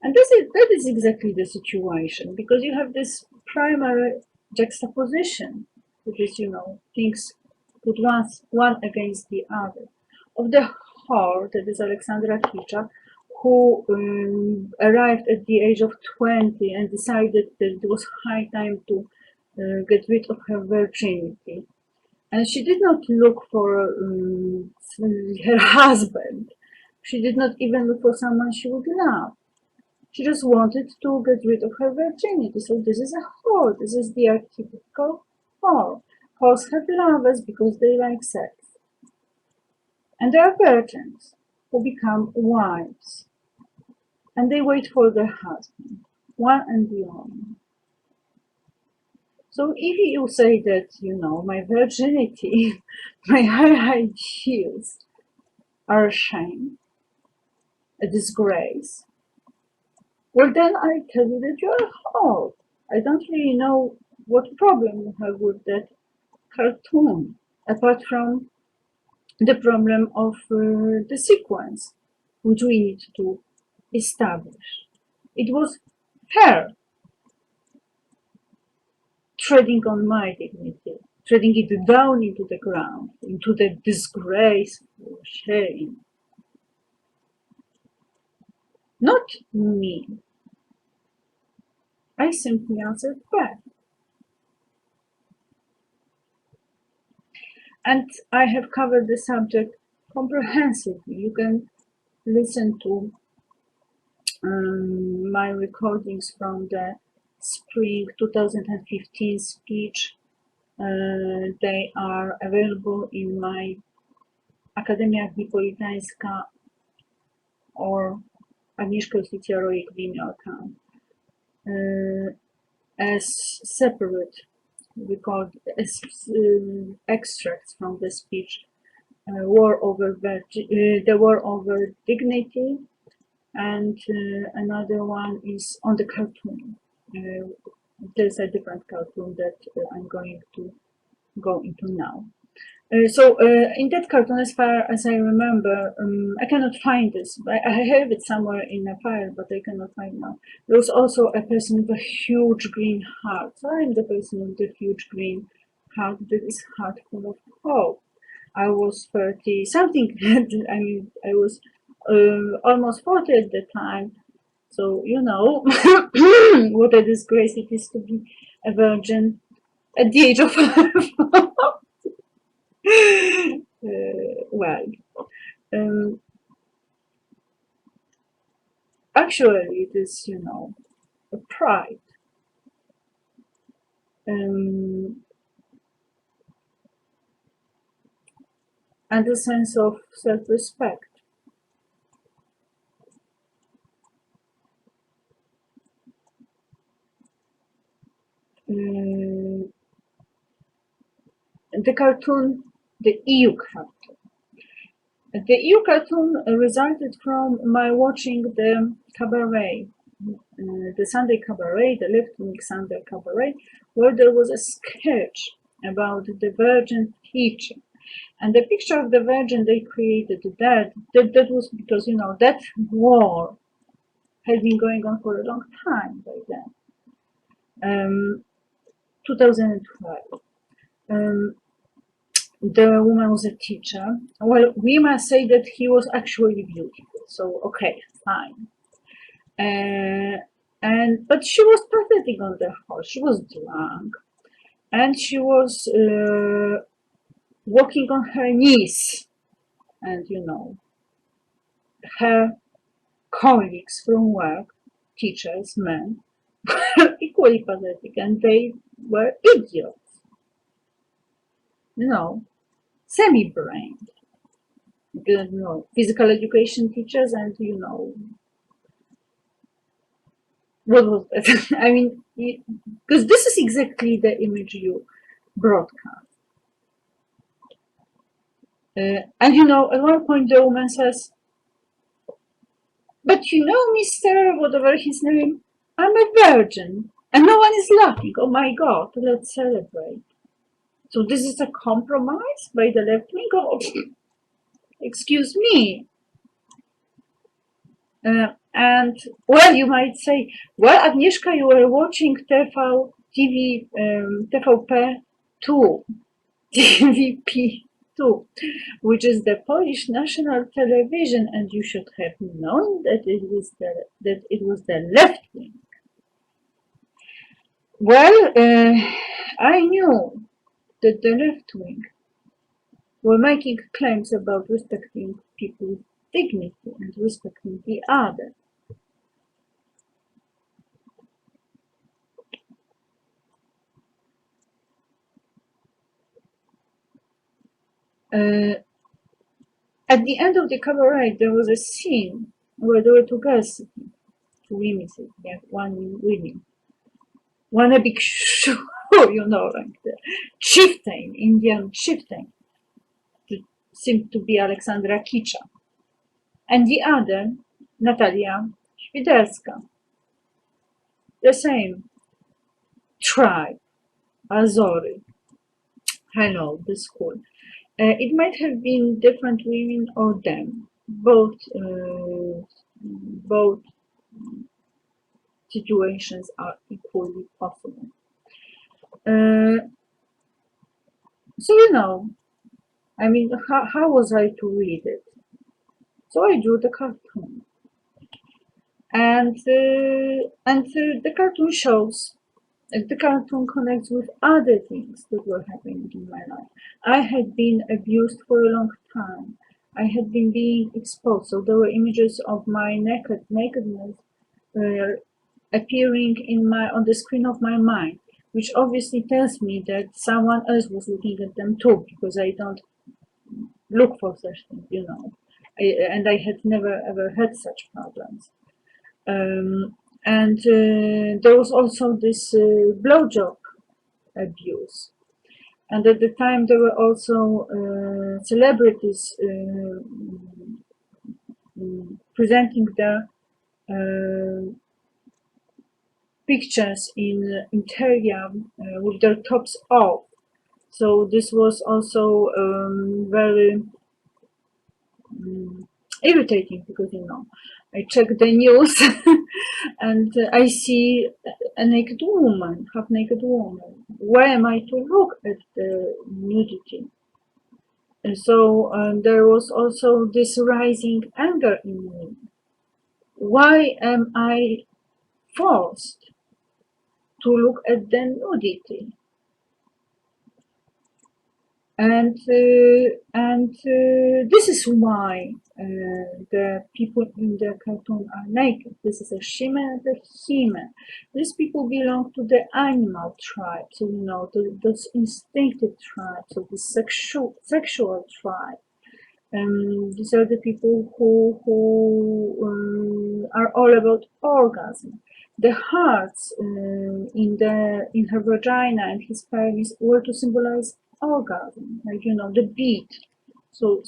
And that is exactly the situation, because you have this primary juxtaposition, which is, you know, things put one against the other, of the whore, that is Alexandra Kicza, who arrived at the age of 20 and decided that it was high time to get rid of her virginity. And she did not look for her husband. She did not even look for someone she would love. She just wanted to get rid of her virginity. So this is a whore. This is the archetypical whore. Whores have lovers because they like sex. And there are virgins who become wives. And they wait for their husband, one and the only. So if you say that, you know, my virginity, my high heels are a shame, a disgrace, well then I tell you that you're a whore. I don't really know what problem you have with that cartoon, apart from the problem of the sequence, which we need to establish. It was her treading on my dignity, treading it down into the ground, into the disgraceful shame. Not me. I simply answered back. And I have covered the subject comprehensively. You can listen to my recordings from the spring 2015 speech. They are available in my Akademia Bipolitańska or Agnieszka Oficjaroik Vimeo account as separate record as extracts from the speech. The war over dignity, and another one is on the cartoon. There's a different cartoon that I'm going to go into now. In that cartoon, as far as I remember, I cannot find this. I have it somewhere in a file, but I cannot find now. There was also a person with a huge green heart. So I'm the person with the huge green heart, that is heart full of hope. I was 30 something. I mean, I was almost 40 at the time. So, you know, what a disgrace it is to be a virgin at the age of well, um, actually, it is, you know, a pride, um, and a sense of self-respect. Um, the cartoon, the EU cartoon. The EU cartoon resulted from my watching the cabaret, the Sunday cabaret, the left-wing Sunday cabaret, where there was a sketch about the virgin teacher. And the picture of the virgin they created that was because, you know, that war had been going on for a long time by then. 2012. Um, the woman was a teacher. Well, we must say that he was actually beautiful. So okay, fine. But she was pathetic on the horse. She was drunk, and she was walking on her knees, and her colleagues from work, teachers, men, were equally pathetic, and they were idiots, you know, semi-brained, physical education teachers, and what was that? I mean, because this is exactly the image you broadcast. And at one point the woman says, "But Mr. whatever his name, I'm a virgin." And no one is laughing. Oh my God, let's celebrate. So this is a compromise by the left wing? Oh, excuse me. And well, you might say, well, Agnieszka, you were watching TVP2, TVP2, which is the Polish national television, and you should have known that it was the left wing. Well, I knew that the left wing were making claims about respecting people's dignity and respecting the other. At the end of the cabaret, there was a scene where there were two girls sitting, two women sitting, yeah, one woman, one a big shoe, like the chieftain, Indian chieftain, seemed to be Alexandra Kicza, and the other, Natalia Świderska, the same tribe, Azory. Hello, the school. It might have been different women or them. Both situations are equally possible. So I mean, how was I to read it? So I drew the cartoon, and the cartoon shows. The cartoon connects with other things that were happening in my life. I had been abused for a long time. I had been being exposed, so there were images of my nakedness appearing on the screen of my mind, which obviously tells me that someone else was looking at them too, because I don't look for such things. And I had never ever had such problems. And there was also this blowjob abuse. And at the time, there were also celebrities presenting their pictures in interior with their tops off. So this was also very irritating, because I check the news and I see a naked woman, half naked woman. Why am I to look at the nudity? And so there was also this rising anger in me. Why am I forced to look at the nudity? And this is why the people in the cartoon are naked. This is a Shime and a Hime. These people belong to the animal tribe, so those instinctive tribes, so the sexual tribe. These are the people who are all about orgasm. The hearts in her vagina and his pelvis were to symbolize orgasm, like the beat. So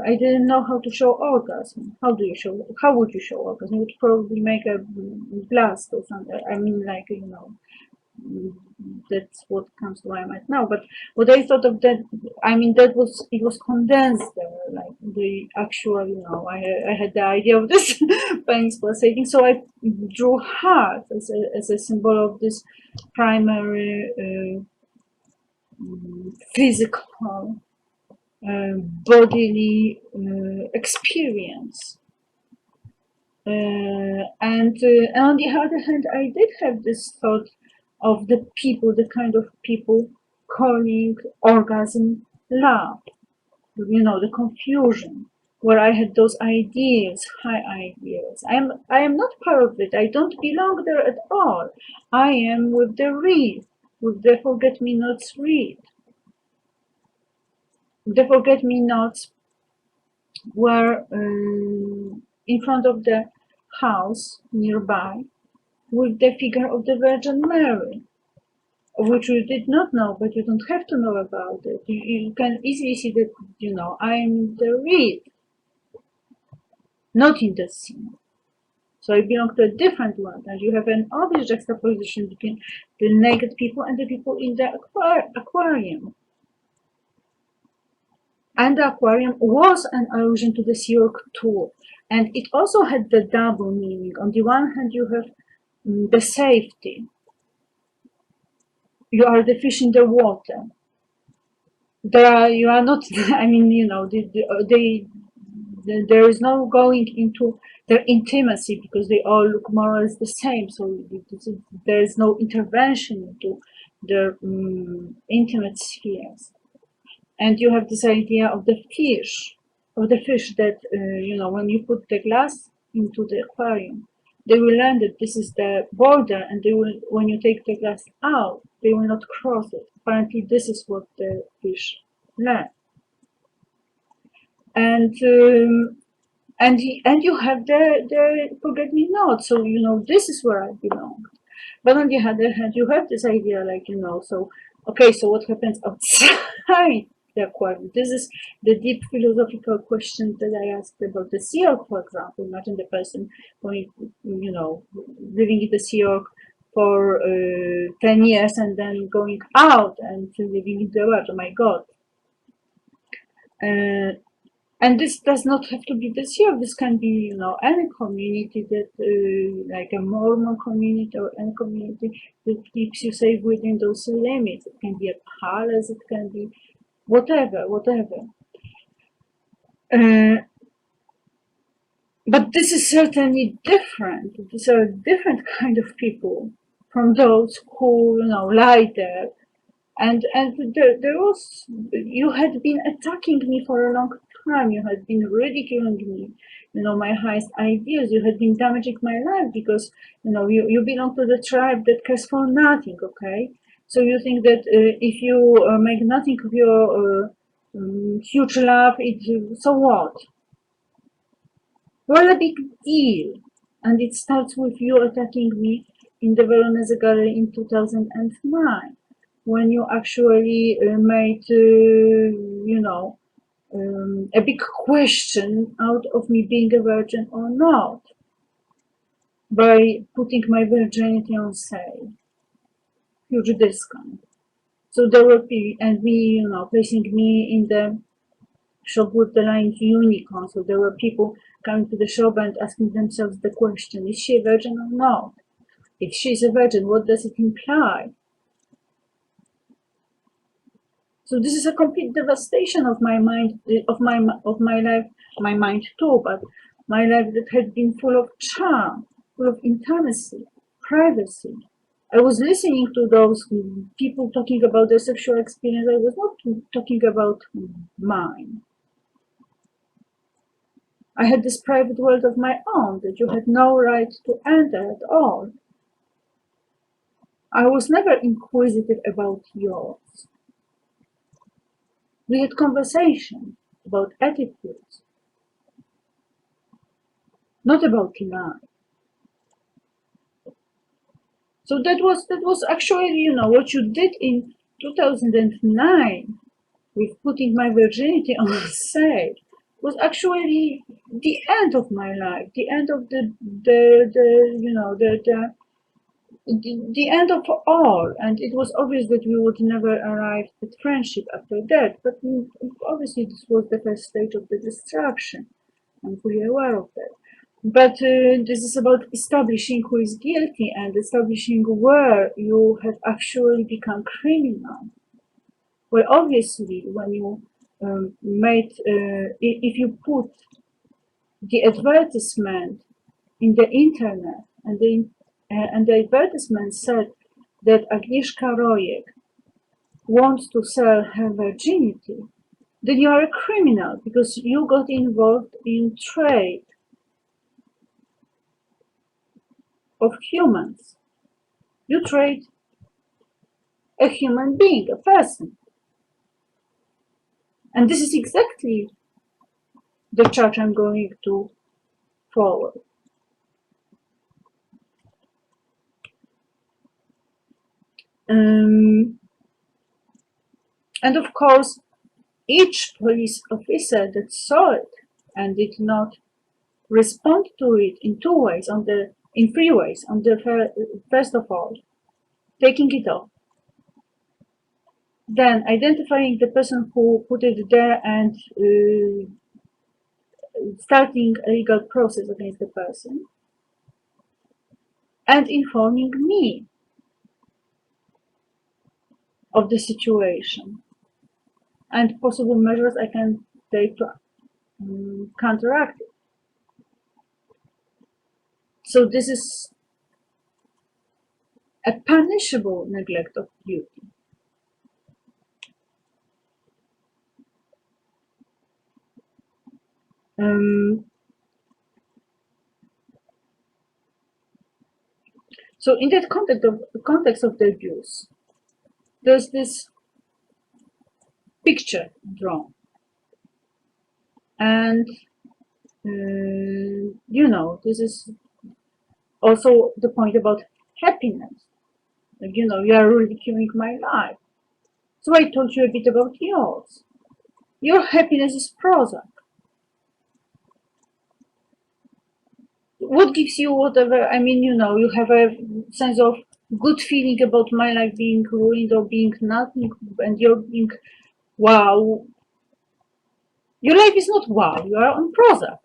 I didn't know how to show orgasm. How would you show orgasm? You would probably make a blast or something. I mean, like that's what comes to my mind now. But what I thought of that, I mean, it was condensed there, like the actual, I had the idea of this penis pulsating, so I drew heart as a symbol of this primary physical, bodily experience. And on the other hand, I did have this thought of the people, the kind of people calling orgasm love, the confusion, where I had those ideals, high ideals. I am not part of it. I don't belong there at all. I am with the reed, with the forget-me-nots reed. The forget-me-nots were in front of the house nearby with the figure of the Virgin Mary, which you did not know, but you don't have to know about it. You can easily see that, I am the reed, not in the scene. So I belong to a different one, and you have an obvious juxtaposition between the naked people and the people in the aquarium. And the aquarium was an allusion to the Sea Org tour. And it also had the double meaning. On the one hand, you have the safety. You are the fish in the water. You are not, I mean, there is no going into their intimacy because they all look more or less the same. So there is no intervention into their intimate spheres. And you have this idea of the fish that, when you put the glass into the aquarium, they will learn that this is the border, and when you take the glass out, they will not cross it. Apparently, this is what the fish learn. And you have the forget-me-not. So, this is where I belong. But on the other hand, you have this idea, so what happens outside the aquarium? This is the deep philosophical question that I asked about the Sea Org, for example. Imagine the person going, living in the Sea Org for 10 years and then going out and living in the world. Oh my God. And this does not have to be the Sea Org. This can be, any community that, like a Mormon community or any community that keeps you safe within those limits. It can be a palace, it can be whatever. But this is certainly different. These are different kind of people from those who, lie there. And there was, you had been attacking me for a long time. You had been ridiculing me, my highest ideas. You had been damaging my life because, you belong to the tribe that cares for nothing, okay? So you think that if you make nothing of your huge love, so what? Well, a big deal. And it starts with you attacking me in the Veronese Gallery in 2009. When you actually made, a big question out of me being a virgin or not, by putting my virginity on sale, huge discount. So there were people, and me, placing me in the shop with the line unicorn. So there were people coming to the shop and asking themselves the question: is she a virgin or not? If she is a virgin, what does it imply? So this is a complete devastation of my mind, of my life, my mind too, but my life that had been full of charm, full of intimacy, privacy. I was listening to those people talking about their sexual experience. I was not talking about mine. I had this private world of my own that you had no right to enter at all. I was never inquisitive about yours. We had conversation about attitudes, not about life. So that was actually, what you did in 2009 with putting my virginity on sale was actually the end of my life, the end of the end of all. And it was obvious that we would never arrive at friendship after that. But obviously, this was the first stage of the destruction. I'm fully aware of that. But this is about establishing who is guilty and establishing where you have actually become criminal. Well, obviously, when you if you put the advertisement in the internet and the advertisement said that Agnieszka Rojek wants to sell her virginity, then you are a criminal because you got involved in trade of humans. You trade a human being, a person. And this is exactly the charge I'm going to forward. And of course, each police officer that saw it and did not respond to it in two ways, in three ways. First of all, taking it off, then identifying the person who put it there and starting a legal process against the person, and informing me of the situation and possible measures I can take to counteract it. So this is a punishable neglect of duty. So in that context of the abuse, there's this picture drawn, and this is also the point about happiness. Like, you are ridiculing my life. So I told you a bit about yours. Your happiness is Prozac. What gives you whatever? I mean, you have a sense of good feeling about my life being ruined or being nothing, and you're being wow. Your life is not wow. You are on Prozac.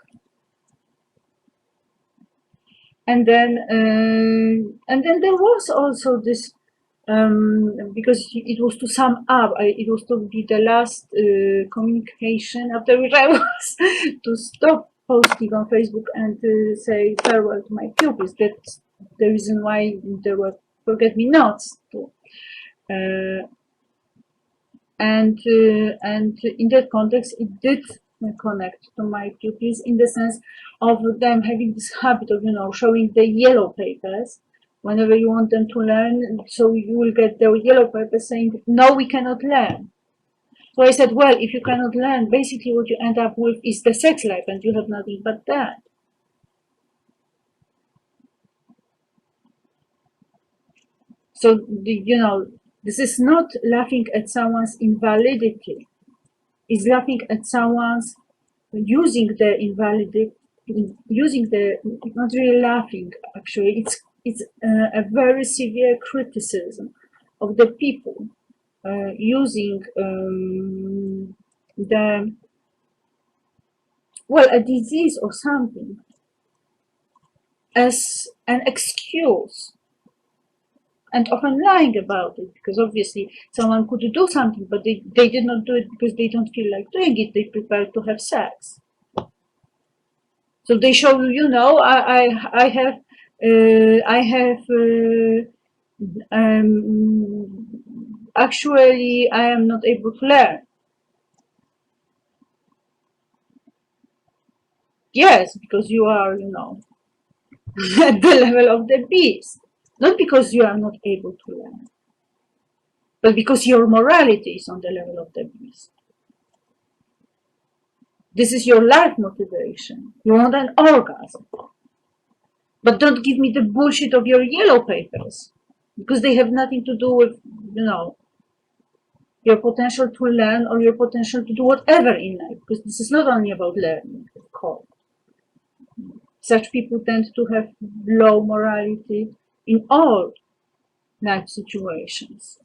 And then there was also this because it was to sum up. It was to be the last communication after which I was to stop posting on Facebook and say farewell to my pupils. That's the reason why there were forget-me-nots too. And in that context, it did connect to my pupils in the sense of them having this habit of showing the yellow papers whenever you want them to learn. So you will get the yellow papers saying, no, we cannot learn. So I said, well, if you cannot learn, basically what you end up with is the sex life, and you have nothing but that. So this is not laughing at someone's invalidity. It's laughing at someone's using the invalidity, not really laughing, actually. It's a very severe criticism of the people using a disease or something as an excuse, and often lying about it, because obviously someone could do something, but they did not do it because they don't feel like doing it. They prefer to have sex. So they show you, I have actually I am not able to learn. Yes, because you are, at the level of the beast. Not because you are not able to learn, but because your morality is on the level of the beast. This is your life motivation. You want an orgasm. But don't give me the bullshit of your yellow papers, because they have nothing to do with, your potential to learn or your potential to do whatever in life, because this is not only about learning, of course. Such people tend to have low morality in all life situations.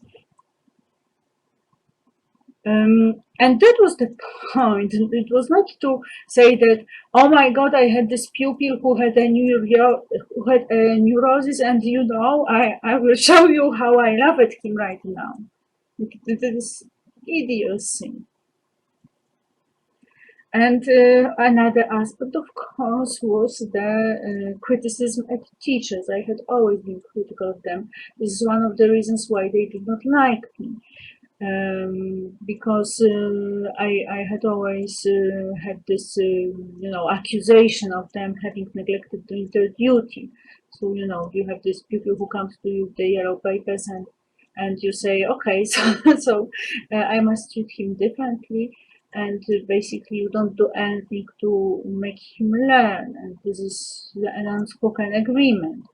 And that was the point. It was not to say that, oh my God, I had this pupil who had a neurosis, and I will show you how I love at him right now. idiocy. And another aspect, of course, was the criticism at teachers. I had always been critical of them. This is one of the reasons why they did not like me. Because I had always had this, accusation of them having neglected doing their duty. So, you have these people who comes to you with the yellow papers and you say, okay, so I must treat him differently. And basically you don't do anything to make him learn. And this is an unspoken agreement.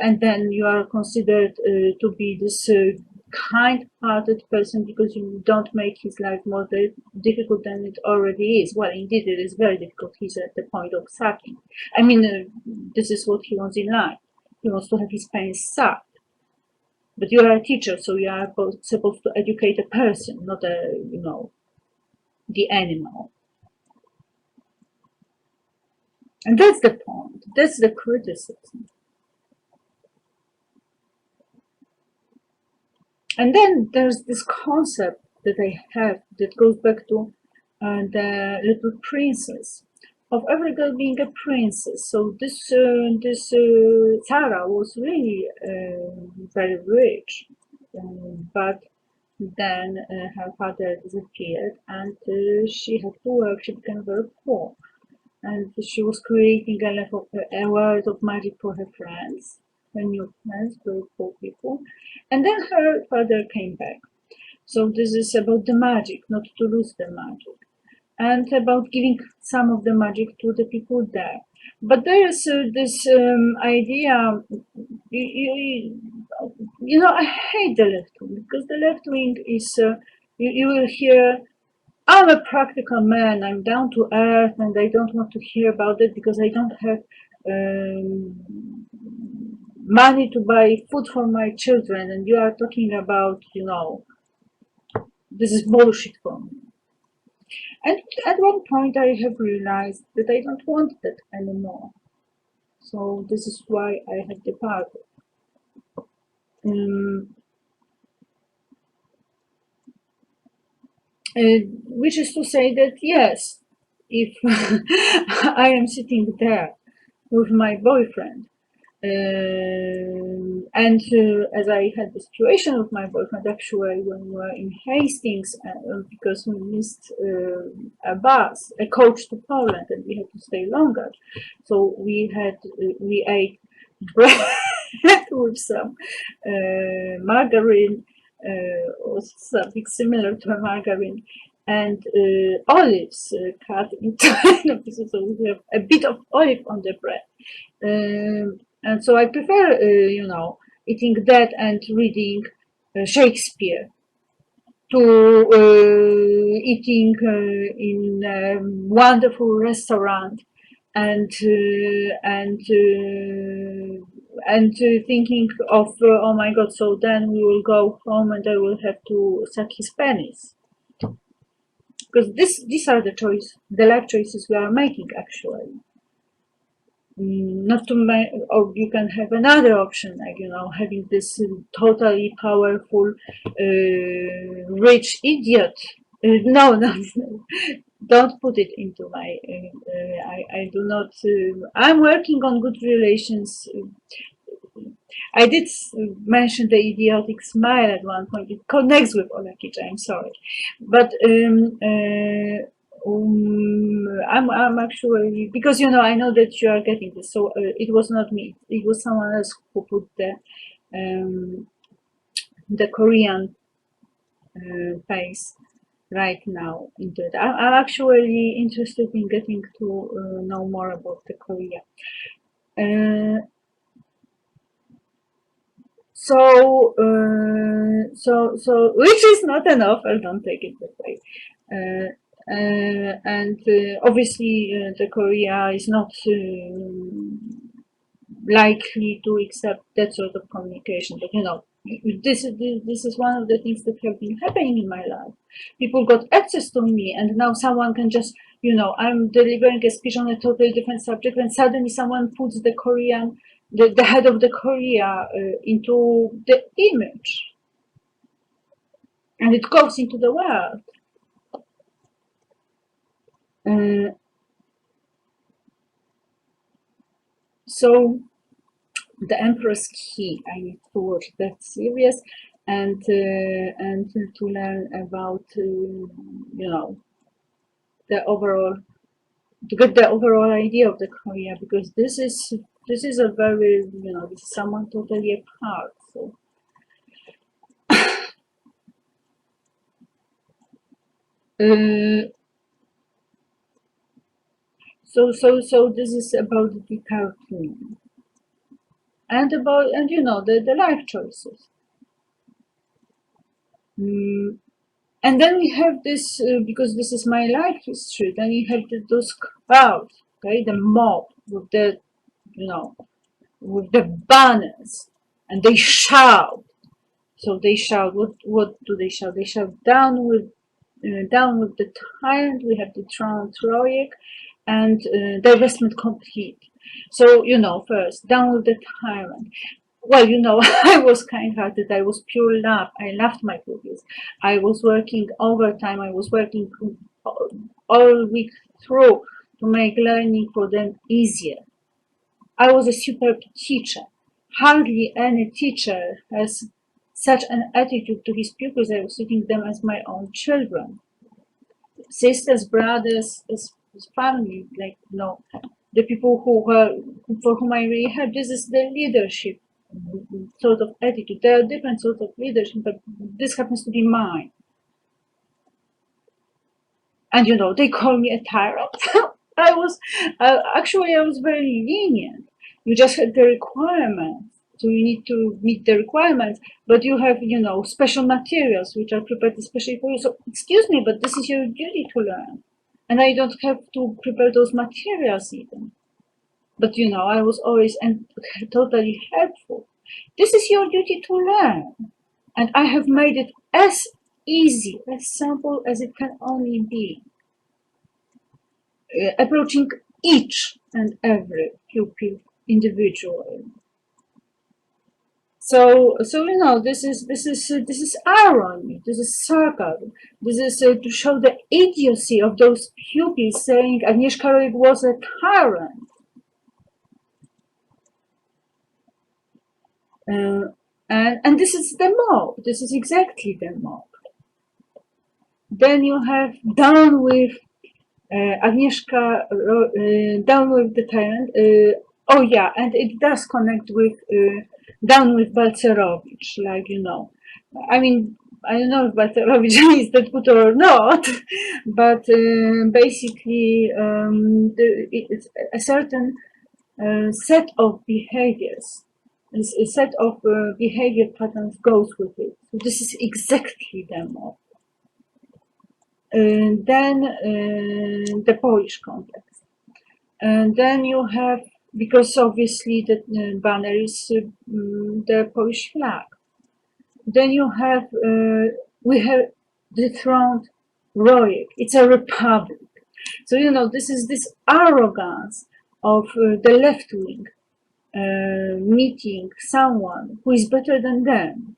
And then you are considered to be this kind-hearted person because you don't make his life more difficult than it already is. Well, indeed, it is very difficult. He's at the point of sucking. I mean, this is what he wants in life. He wants to have his parents sucked. But you are a teacher, so you are supposed to educate a person, not the animal. And that's the point. That's the criticism. And then there's this concept that I have that goes back to the Little Princess, of every girl being a princess. So this Sarah was really very rich, but then her father disappeared, and she had to work. She became very poor, and she was creating a world of magic for her friends, her new friends, very poor people. And then her father came back. So this is about the magic, not to lose the magic, and about giving some of the magic to the people there. But there is this idea, I hate the left wing, because the left wing is, you will hear, I'm a practical man, I'm down to earth, and I don't want to hear about it because I don't have money to buy food for my children, and you are talking about, this is bullshit for me. And at one point I have realized that I don't want that anymore. So this is why I have departed. Which is to say that yes, if I am sitting there with my boyfriend, and as I had the situation with my boyfriend actually when we were in Hastings, because we missed a bus, a coach to Poland, and we had to stay longer, so we ate bread with some margarine or something similar to a margarine, and olives cut into pieces, so we have a bit of olive on the bread. And so I prefer, eating that and reading Shakespeare to eating in a wonderful restaurant and thinking of, oh my God, so then we will go home and I will have to suck his penis. Because these are the life choices we are making actually. Not to make, or you can have another option, like having this totally powerful rich idiot. No, don't put it into my I do not I'm working on good relations. I did mention the idiotic smile at one point. It connects with Olekic, I'm sorry, but I'm actually, because I know that you are getting this, so it was not me. It was someone else who put the Korean face right now into it. I'm actually interested in getting to know more about the Korea. So which is not an offer, don't take it that way. And obviously the Korea is not likely to accept that sort of communication, but this is one of the things that have been happening in my life. People got access to me, and now someone can just, I'm delivering a speech on a totally different subject, and suddenly someone puts the Korean, the head of the Korea into the image. and it goes into the world. So the Emperor's Key, I need to watch that series and to learn about the overall, to get the overall idea of the Korea, because this is a very, this is someone totally apart. So uh, so this is about the cartoon and about, and the life choices. Mm, and then we have this, because this is my life history, then you have those crowds, okay, the mob with the, you know, with the banners, and they shout. So they shout, what do they shout? They shout, down with the tyrant, we have the Troyek, and divestment complete. So, first, down with the tyrant. Well, I was kind-hearted. I was pure love. I loved my pupils. I was working overtime. I was working all week through to make learning for them easier. I was a superb teacher. Hardly any teacher has such an attitude to his pupils. I was treating them as my own children, sisters, brothers, as family. Like, the people who were, for whom I really have. This is the leadership sort of attitude. There are different sorts of leadership, but this happens to be mine. And they call me a tyrant. I was actually, I was very lenient. You just had the requirements, so you need to meet the requirements. But you have, special materials which are prepared especially for you. So excuse me, but this is your duty to learn, and I don't have to prepare those materials even. But I was always and totally helpful. This is your duty to learn, and I have made it as easy, as simple as it can only be, approaching each and every pupil individually. So this is irony. This is sarcasm. This is to show the idiocy of those pupils saying Agnieszka Rojek was a tyrant. And this is the mob. This is exactly the mob. Then you have down with Agnieszka, down with the tyrant. Oh yeah, and it does connect with down with Balcerowicz. Like, I mean, I don't know if Balcerowicz is that good or not, but basically, it's a certain set of behaviors. A set of behavior patterns goes with it. So this is exactly the mob. Then the Polish context. And then you have, because obviously the banner is the Polish flag. Then you have, we have dethroned Rojek. It's a republic. So, this is this arrogance of the left wing meeting someone who is better than them.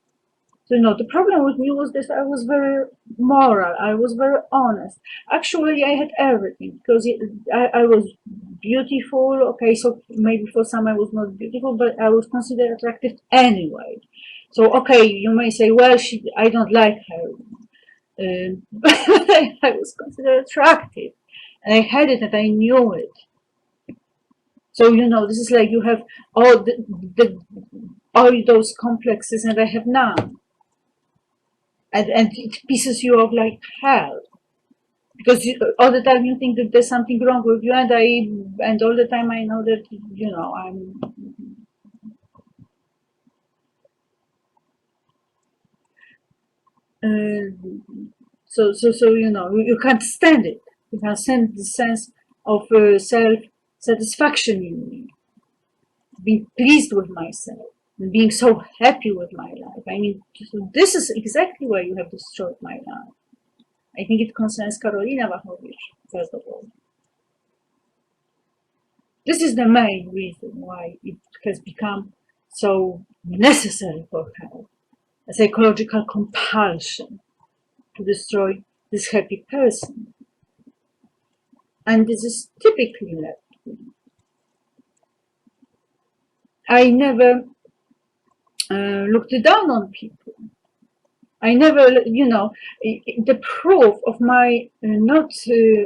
So, the problem with me was that I was very moral. I was very honest. Actually, I had everything because I was beautiful. Okay, so maybe for some I was not beautiful, but I was considered attractive anyway. So, okay, you may say, well, I don't like her. But I was considered attractive. And I had it and I knew it. So, this is like you have all those complexes and I have none. And it pisses you off like hell, because all the time you think that there's something wrong with you, and all the time I know that I'm so you can't stand it. You can't stand the sense of self satisfaction in me, being pleased with myself and being so happy with my life. I mean, this is exactly why you have destroyed my life. I think it concerns Karolina Wachowicz, first of all. This is the main reason why it has become so necessary for her, a psychological compulsion. to destroy this happy person. And this is typically left wing. I never looked down on people. I never, the proof of my not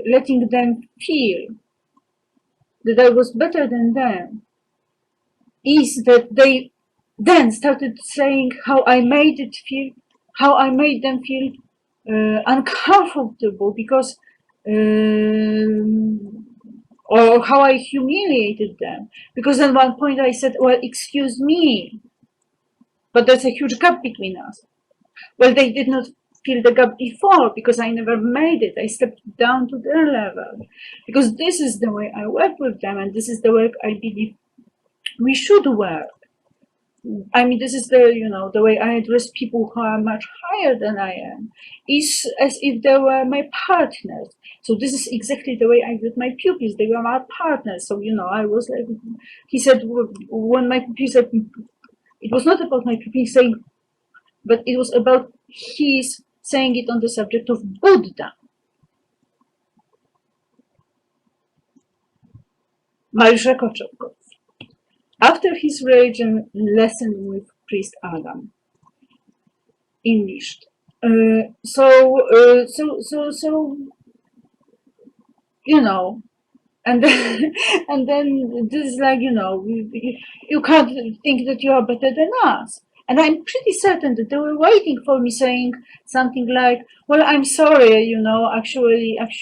letting them feel that I was better than them is that they then started saying how I made them feel uncomfortable because, or how I humiliated them. Because at one point I said, well, excuse me, but there's a huge gap between us. Well, they did not feel the gap before because I never made it. I stepped down to their level because this is the way I work with them, and this is the work I believe we should work. I mean, this is the way I address people who are much higher than I am, is as if they were my partners. So this is exactly the way I did my pupils. They were my partners. So, I was like, he said, when my pupils said, it was not about my pupils saying, but it was about his saying it on the subject of Buddha. Mariusz Rakoczov. After his religion lesson with priest Adam, English. So, and then, and then this is like, you can't think that you are better than us. And I'm pretty certain that they were waiting for me saying something like, well, I'm sorry, actually, I'm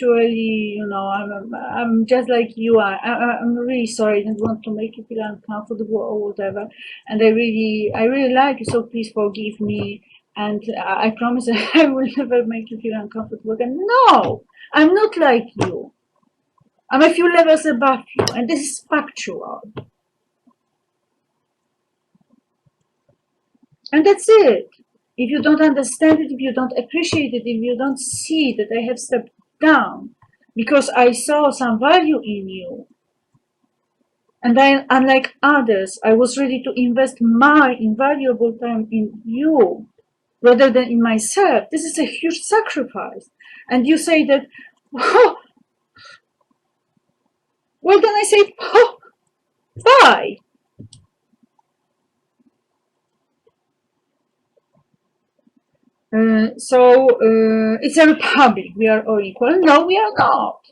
just like you are. I'm really sorry. I didn't want to make you feel uncomfortable or whatever. And I really like you, so please forgive me. And I promise I will never make you feel uncomfortable again. No, I'm not like you. I'm a few levels above you, and this is factual. And that's it. If you don't understand it, if you don't appreciate it, if you don't see that I have stepped down because I saw some value in you, and I, unlike others, I was ready to invest my invaluable time in you rather than in myself. This is a huge sacrifice. And you say that, oh, well, then I say, oh, why? It's a republic. We are all equal. No, we are not.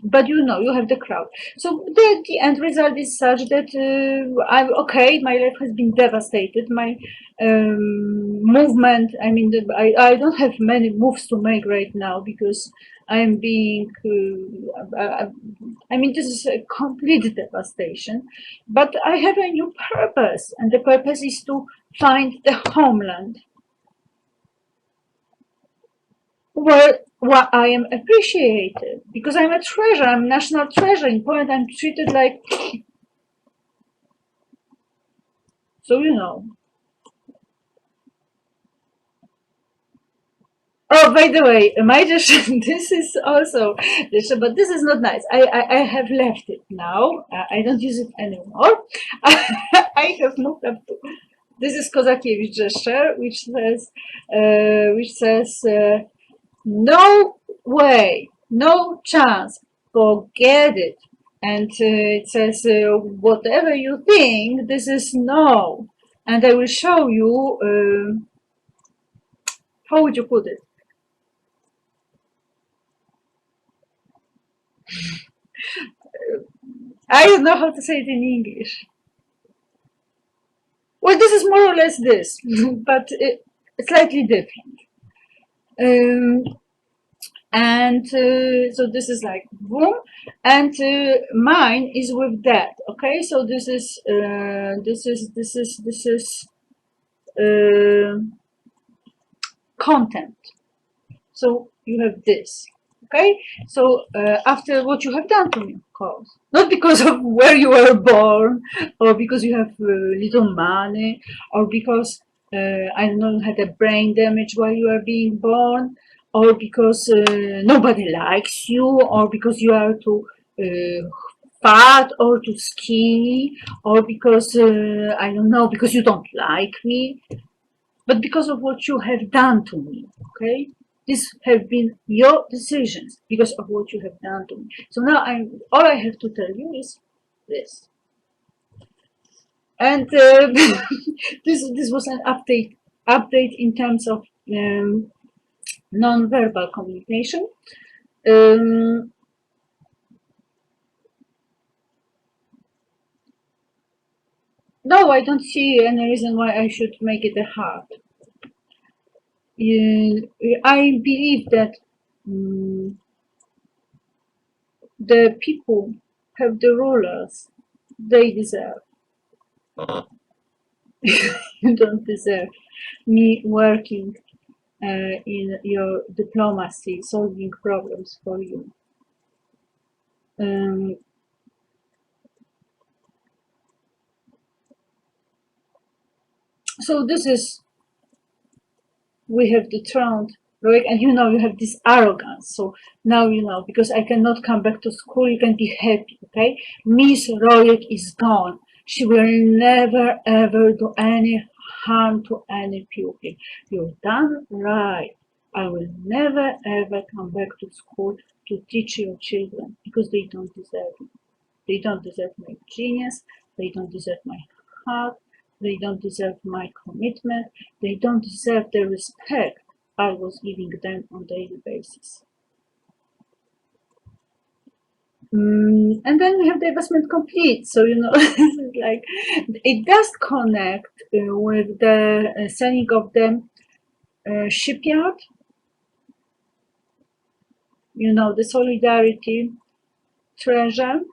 But you have the crowd. So the end result is such that I'm okay. My life has been devastated. My movement. I mean, I don't have many moves to make right now because I am being. I mean, this is a complete devastation. But I have a new purpose, and the purpose is to find the homeland where I am appreciated because I'm a treasure. I'm a national treasure. In Poland, I'm treated like so. Oh, by the way, my dish. This is also dish, but this is not nice. I have left it now. I don't use it anymore. I have moved up to. This is Kozakiewicz gesture, which says. No way, no chance, forget it. And it says, whatever you think, this is no. And I will show you, how would you put it? I don't know how to say it in English. Well, this is more or less this, but it's slightly different. And so this is like boom, and mine is with that. Okay, so this is content. So you have this. Okay, so after what you have done to me, of course, not because of where you were born, or because you have little money, or because I don't know, had a brain damage while you are being born, or because nobody likes you, or because you are too fat or too skinny, or because I don't know, because you don't like me. but because of what you have done to me, okay? These have been your decisions because of what you have done to me. So now all I have to tell you is this. And this was an update in terms of non-verbal communication. Um, no, I don't see any reason why I should make it a heart. I believe that the people have the rulers they deserve. You don't deserve me working in your diplomacy, solving problems for you. Um, so this is, we have dethroned Roik, and you have this arrogance. So now because I cannot come back to school, you can be happy, okay? Miss Roik is gone. She will never ever do any harm to any pupil. You're done right. I will never ever come back to school to teach your children because they don't deserve it. They don't deserve my genius. They don't deserve my heart. They don't deserve my commitment. They don't deserve the respect I was giving them on a daily basis. And then we have the divestment complete. So, like it does connect with the selling of the shipyard, the solidarity treasure,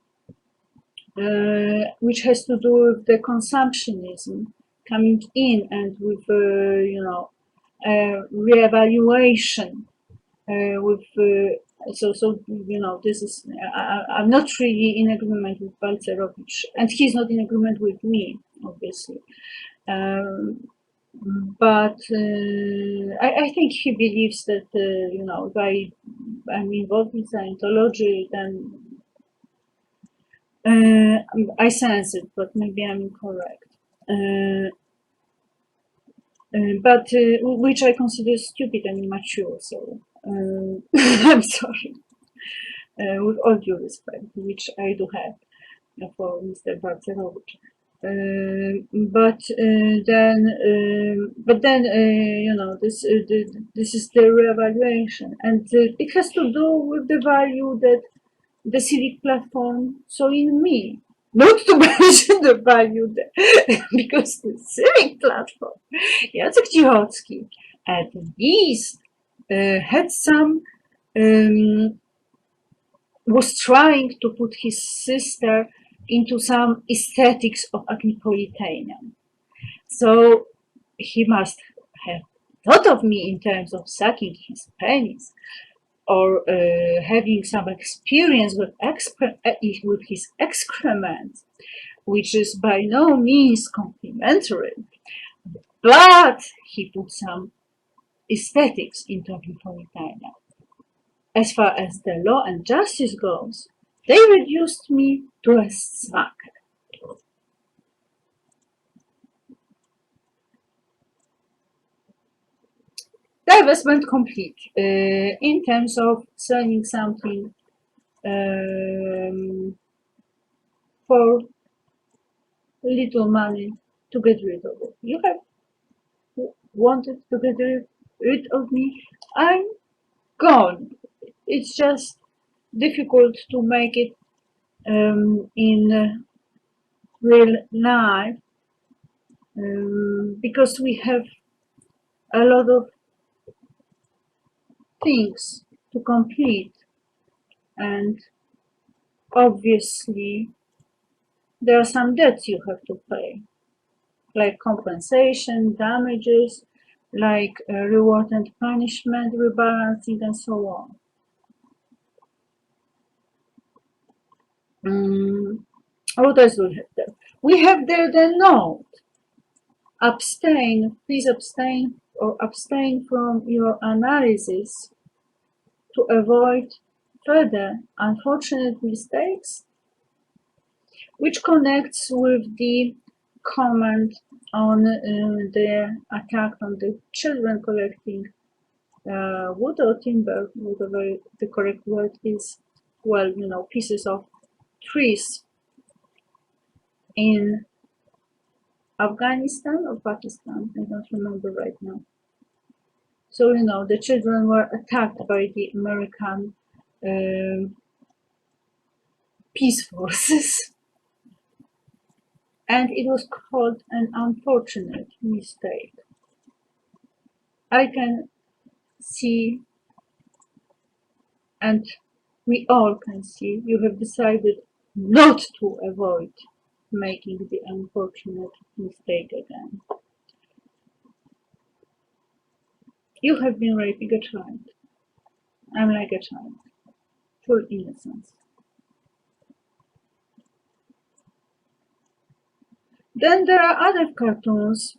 which has to do with the consumptionism coming in and with, reevaluation with this is I'm not really in agreement with Balcerowicz, and he's not in agreement with me, obviously. But I think he believes that if I'm involved in Scientology, then I sense it, but maybe I'm incorrect. But which I consider stupid and immature. So I'm sorry, with all due respect, which I do have for Mr. Balcerowicz. But then this is the reevaluation, and it has to do with the value that the civic platform saw in me. Not to mention the value that, because the civic platform, Jacek Cichocki, at least had some, was trying to put his sister into some aesthetics of Agnipolitanian. So he must have thought of me in terms of sucking his penis, or having some experience with his excrement, which is by no means complimentary. But he put some aesthetics into Agnipolitania. As far as the law and justice goes, they reduced me to a sucker. Divestment complete in terms of selling something for little money to get rid of it. You have wanted to get rid of me. I'm gone. It's just difficult to make it in real life because we have a lot of things to complete, and obviously there are some debts you have to pay, like compensation, damages, like reward and punishment, rebalancing, and so on. What else do we have there? We have there the note. Abstain, please abstain from your analysis to avoid further unfortunate mistakes, which connects with the comment on the attack on the children collecting wood or timber, whatever the correct word is, well, you know, pieces of trees in Afghanistan or Pakistan, I don't remember right now. So, you know, the children were attacked by the American peace forces, and it was called an unfortunate mistake. I can see, and we all can see, you have decided not to avoid making the unfortunate mistake again. You have been raping a child. I'm like a child, full innocence. Then there are other cartoons.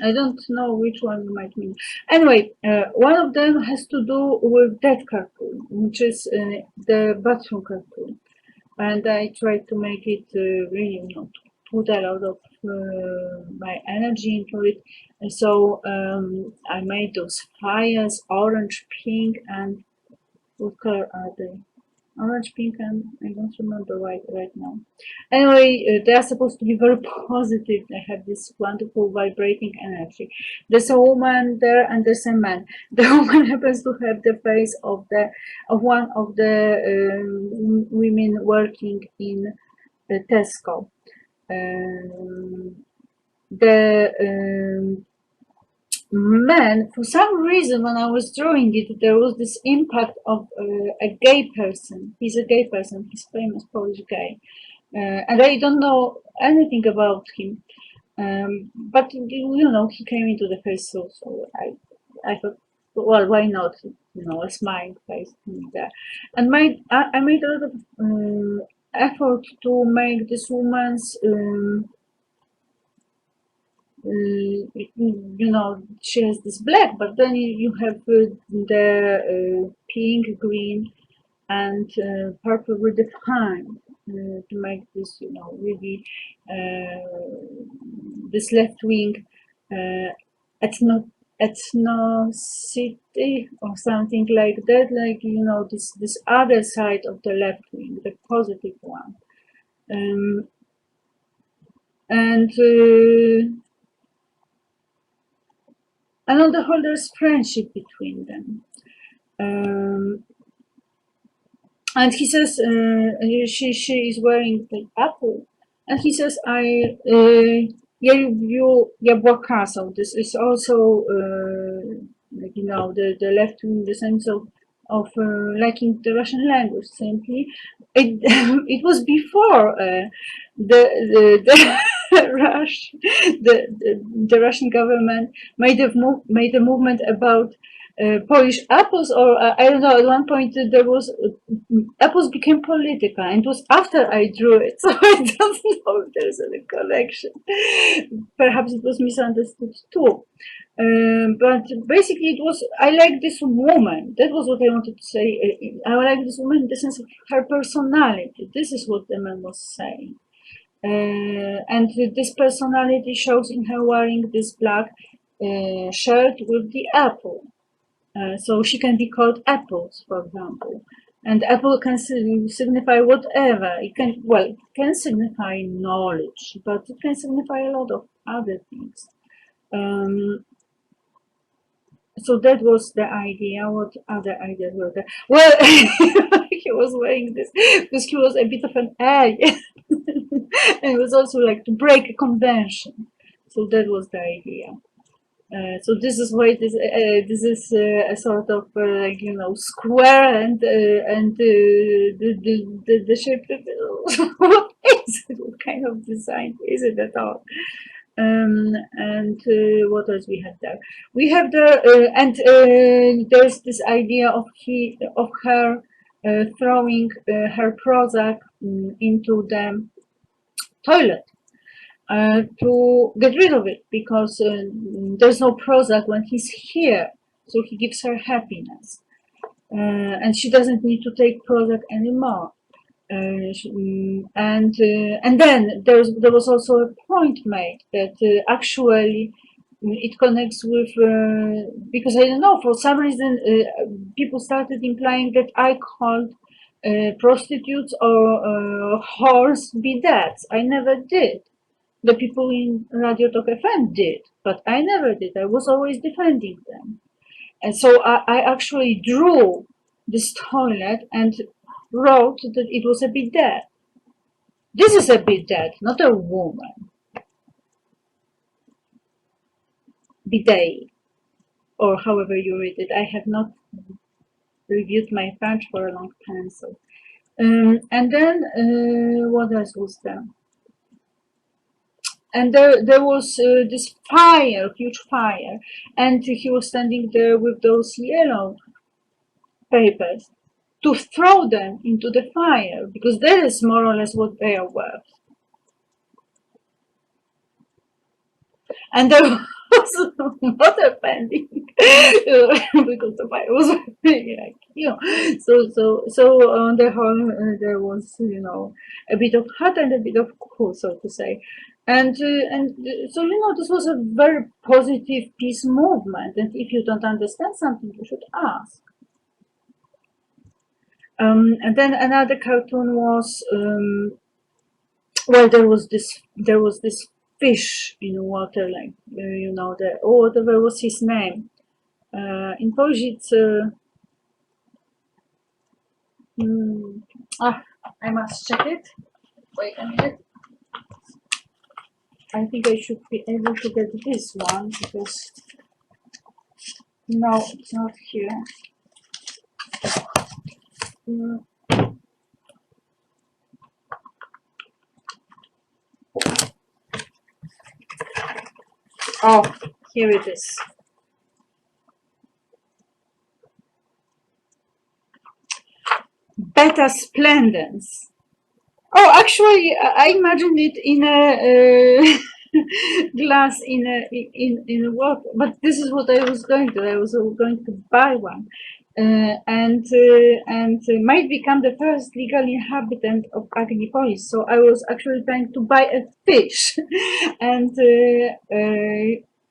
I don't know which one you might mean. Anyway, one of them has to do with that cartoon, which is the bathroom cartoon. And I tried to make it really, you know, put a lot of my energy into it. And so I made those fires, orange, pink, and what color are they? Orange, pink, and I don't remember right now. Anyway, they are supposed to be very positive. They have this wonderful vibrating energy. There's a woman there and there's a man. The woman happens to have the face of one of the women working in Tesco. The man, for some reason, when I was drawing it, there was this impact of a gay person. He's a gay person. He's famous Polish guy, and I don't know anything about him. But you know, he came into the face, so I thought, well, why not? You know, a smiling face there. And I made a lot of effort to make this woman's. You know, she has this black, but then you have the pink, green, and purple redefined to make this, you know, really this left wing ethnicity or something like that, like, you know, this other side of the left wing, the positive one, and on the whole, there's friendship between them. And he says she is wearing the apple, and he says ja lubię jabłka. So this is also like, you know, the left in the sense of liking the Russian language. Simply, it it was before the the Russian government made a movement about Polish apples, or I don't know. At one point, there was apples became political, and it was after I drew it, so I don't know if there is any connection. Perhaps it was misunderstood too. But basically, it was, I like this woman. That was what I wanted to say. I like this woman in the sense of her personality. This is what the man was saying. And this personality shows in her wearing this black shirt with the apple. So she can be called apples, for example. And apple can signify whatever. It can signify knowledge, but it can signify a lot of other things. So that was the idea. What other ideas were there? Well, he was wearing this because he was a bit of an egg. And it was also like to break a convention. So that was the idea. So this is why this is a sort of like, you know, square, and the shape. What is it? What kind of design is it at all? And what else we have there? We have there, and there's this idea of her throwing her Prozac into the toilet to get rid of it, because there's no Prozac when he's here, so he gives her happiness, and she doesn't need to take Prozac anymore. And then there was also a point made that actually it connects with because I don't know, for some reason people started implying that I called prostitutes or whores bidettes. I never did. The people in Radio Talk FM did, but I never did. I was always defending them. And so I actually drew this toilet and wrote that it was a bidet. This is a bidet, not a woman. Bidet, or however you read it. I have not reviewed my French for a long time. So, and then what else was there? And there was this fire, huge fire, and he was standing there with those yellow papers to throw them into the fire, because that is more or less what they are worth. And there was water pending because the fire was really like, so on the whole there was, a bit of hot and a bit of cool, so to say. And so this was a very positive peace movement, and if you don't understand something you should ask. And then another cartoon was well, there was this fish in water, like whatever was his name. In Polish it's I must check it. Wait a minute. I think I should be able to get this one, because no, it's not here. Oh, here it is. Beta splendens. Oh, actually, I imagined it in a glass in water. But this is what I was going to. I was going to buy one, and might become the first legal inhabitant of Agnipolis. So I was actually trying to buy a fish, and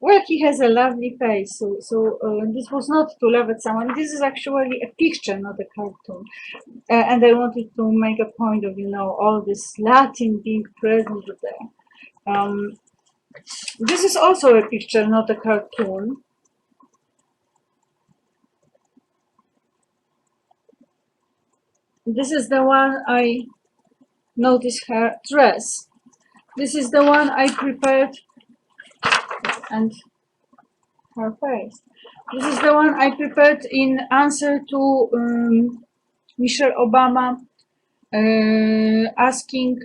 well, he has a lovely face. So this was not to laugh at someone. This is actually a picture, not a cartoon. And I wanted to make a point of all this Latin being present there. This is also a picture, not a cartoon. This is the one I noticed her dress. This is the one I prepared, and her face. This is the one I prepared in answer to Michelle Obama asking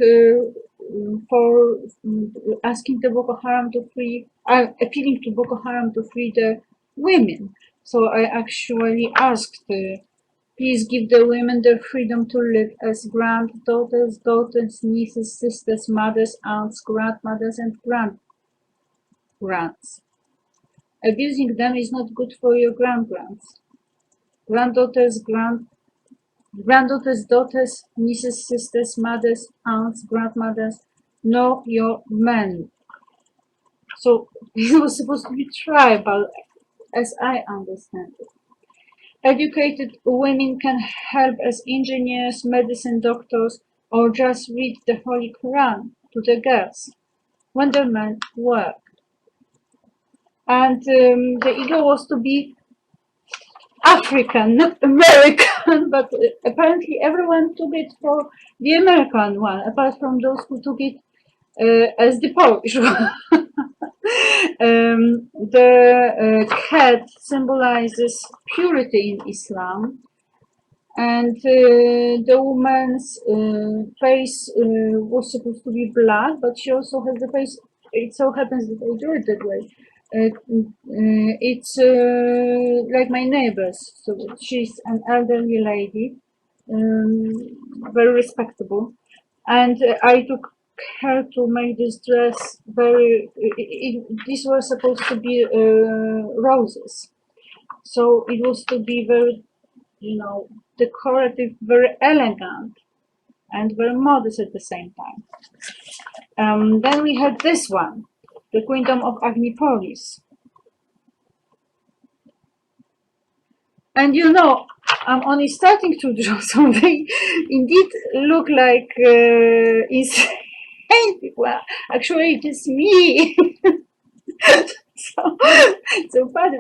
asking the Boko Haram to free, appealing to Boko Haram to free the women. So I actually asked, please give the women the freedom to live as granddaughters, daughters, nieces, sisters, mothers, aunts, grandmothers, and grands. Abusing them is not good for your grandgrands. Granddaughters, granddaughters, daughters, nieces, sisters, mothers, aunts, grandmothers, know your men. So it was supposed to be tribal, as I understand it. Educated women can help as engineers, medicine doctors, or just read the Holy Quran to the girls when the men work. And the ego was to be African, not American, but apparently everyone took it for the American one, apart from those who took it as the Polish one. The head symbolizes purity in Islam, and the woman's face was supposed to be black, but she also has the face. It so happens that I drew it that way. It's like my neighbors. So she's an elderly lady, very respectable, and I took her to make this dress very. These were supposed to be roses, so it was to be very, decorative, very elegant. and very modest at the same time. Then we had this one, the Queendom of Agnipolis. And you know, I'm only starting to draw, so they indeed look like insane people. Actually, it is me. so, so bad.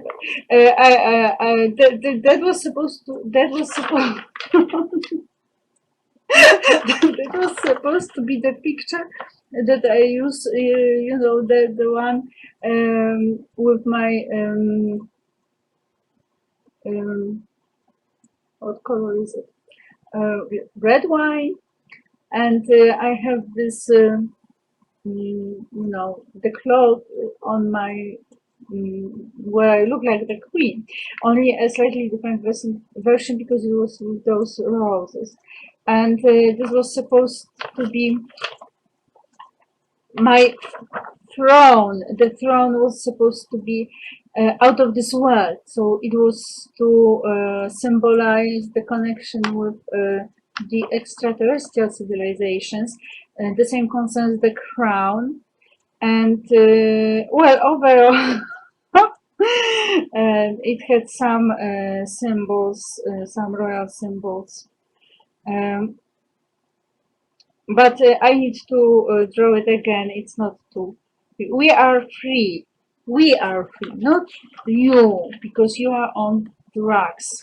That was supposed to. That was supposed. that was supposed to be the picture that I use. You know, the one with my what color is it? Red wine, and I have this. You know, the cloth on my where I look like the queen, only a slightly different version because it was with those roses, and this was supposed to be my throne. The throne was supposed to be out of this world, so it was to symbolize the connection with the extraterrestrial civilizations. The same concerns the crown, and well, overall, it had some symbols, some royal symbols. Um, but I need to draw it again. It's not too. We are free. We are free, not you, because you are on drugs.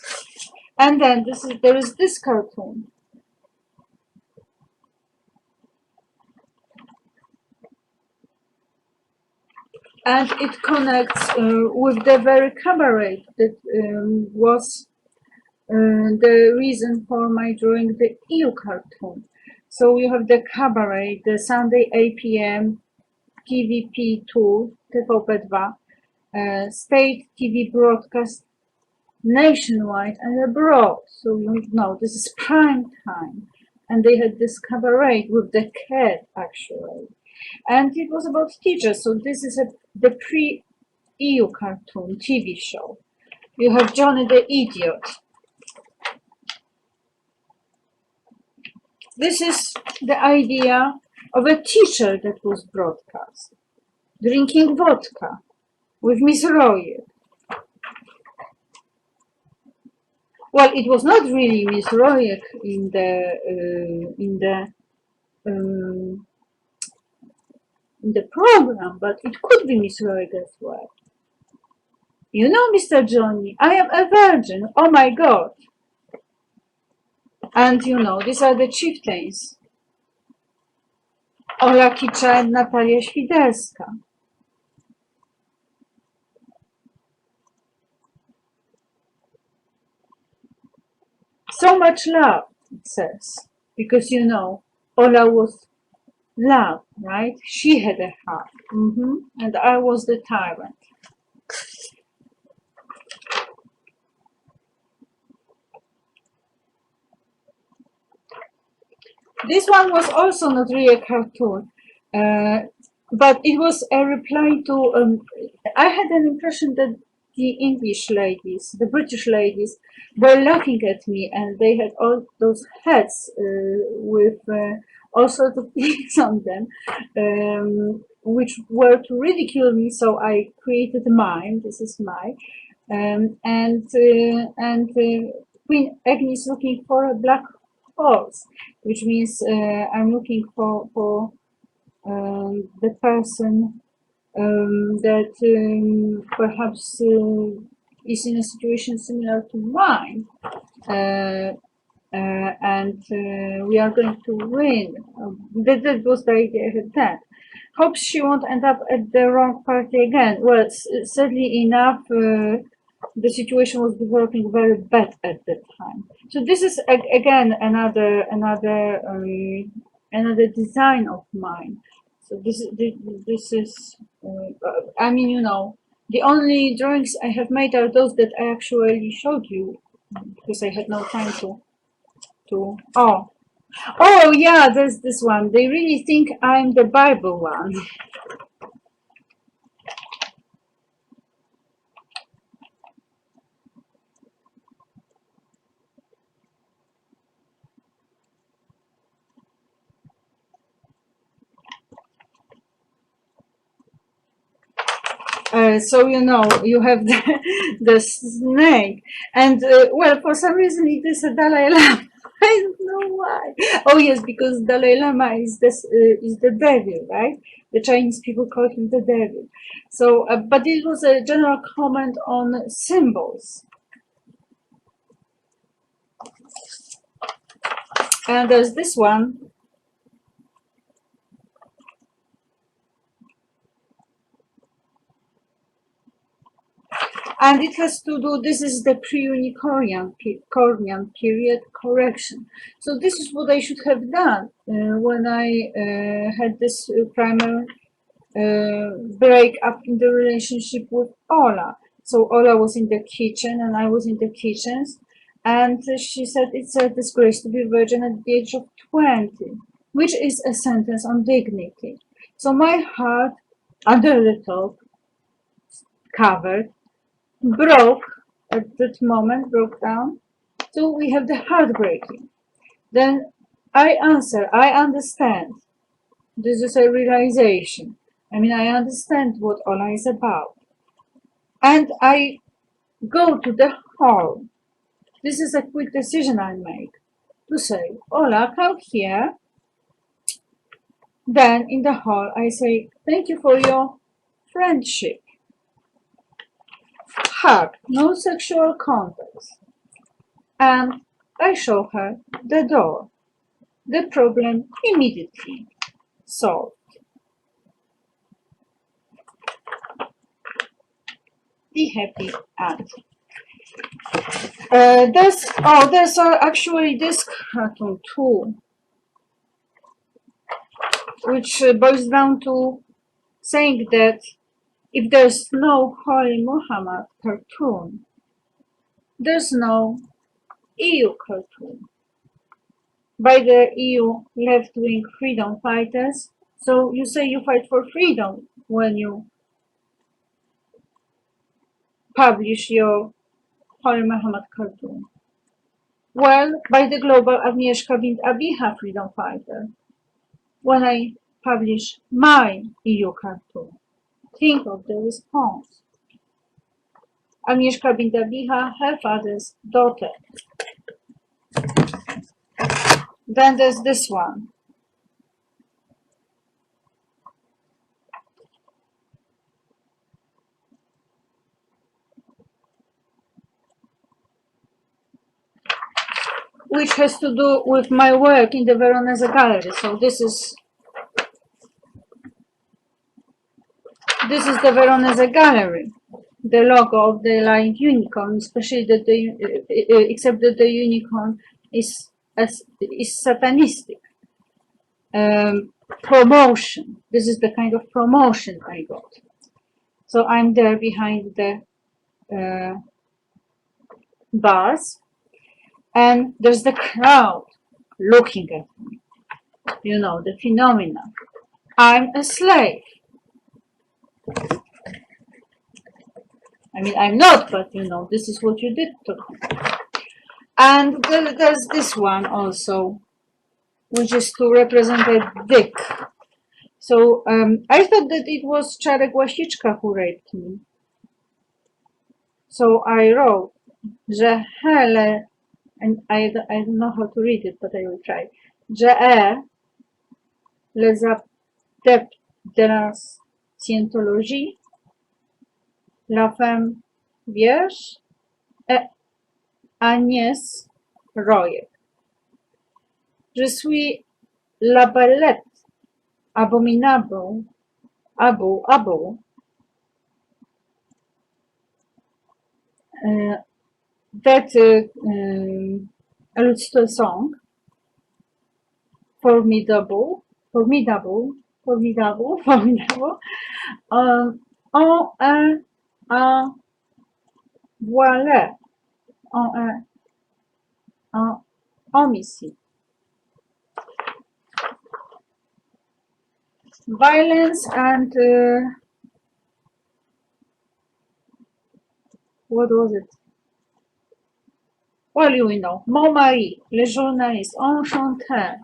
And then there is this cartoon. And it connects with the very cabaret that was the reason for my drawing the EU cartoon. So you have the cabaret, the Sunday 8 p.m. TVP2, TVP2, state TV broadcast nationwide and abroad. So you know this is prime time. And they had this cabaret with the cat actually. And it was about teachers. So this is the pre-EU cartoon TV show. You have Johnny the Idiot. This is the idea of a teacher that was broadcast, drinking vodka with Miss Royer. Well, it was not really Miss Royer um, in the program, but it could be Miss Royer as well. You know, Mr. Johnny, I am a virgin. Oh my God! And you know, these are the chieftains. Ola Kicza and Natalia Świderska. So much love, it says, because you know, Ola was love, right? She had a heart, and I was the tyrant. This one was also not really a cartoon, but it was a reply to. I had an impression that the English ladies, the British ladies, were laughing at me, and they had all those hats with all sorts of things on them, which were to ridicule me. So I created mine. This is mine, and Queen Agnes looking for a black horse, which means I'm looking for the person that perhaps is in a situation similar to mine, and we are going to win. That was the idea I had that. Hopes she won't end up at the wrong party again. Well, sadly enough, the situation was developing very bad at that time. So this is again another design of mine. So this is I mean, you know, the only drawings I have made are those that I actually showed you because I had no time to oh yeah, there's this one. They really think I'm the Bible one. So you know you have the snake, and well, for some reason it is a Dalai Lama. I don't know why. Oh yes, because Dalai Lama is the devil, right? The Chinese people call him the devil. So, but it was a general comment on symbols. And there's this one. And it has to do, this is the pre-Unicornian period correction. So this is what I should have done when I had this primer break up in the relationship with Ola. So Ola was in the kitchen and I was in the kitchens. And she said, it's a disgrace to be a virgin at the age of 20, which is a sentence on dignity. So my heart, under the top, covered, broke at that moment, broke down. So we have the heartbreaking. Then I answer, I understand. This is a realization. I mean, I understand what Ola is about. And I go to the hall. This is a quick decision I make to say, Ola, come here. Then in the hall, I say, thank you for your friendship. Hug, no sexual contact. And I show her the door. The problem immediately solved. Be happy and there's actually this cartoon too, which boils down to saying that if there's no Holy Muhammad cartoon, there's no EU cartoon by the EU left-wing freedom fighters. So you say you fight for freedom when you publish your Holy Muhammad cartoon. Well, by the global Agnieszka bint Abiha freedom fighter, when I publish my EU cartoon. Think of the response. Agnieszka bint Abiha, her father's daughter. Then there's this one. Which has to do with my work in the Veronese Gallery. So this is the Veronese Gallery, the logo of the lying unicorn, especially that except that the unicorn is satanistic. Promotion. This is the kind of promotion I got. So I'm there behind the bars, and there's the crowd looking at me. You know, the phenomena. I'm a slave. I mean, I'm not, but you know, this is what you did to me. And there's this one also, which is to represent a dick. So I thought that it was Czarek Łasiczka who raped me. So I wrote, że hele, and I don't know how to read it, but I will try. Że les adeptes de la scientologie, la femme vierge et Agnès Royek. Je suis la belette abominable, abo, that alludes to a song, formidable, en un voilà, en un homicide. Violence and what was it? Well, you know, Mon mari, le journaliste, enchanté.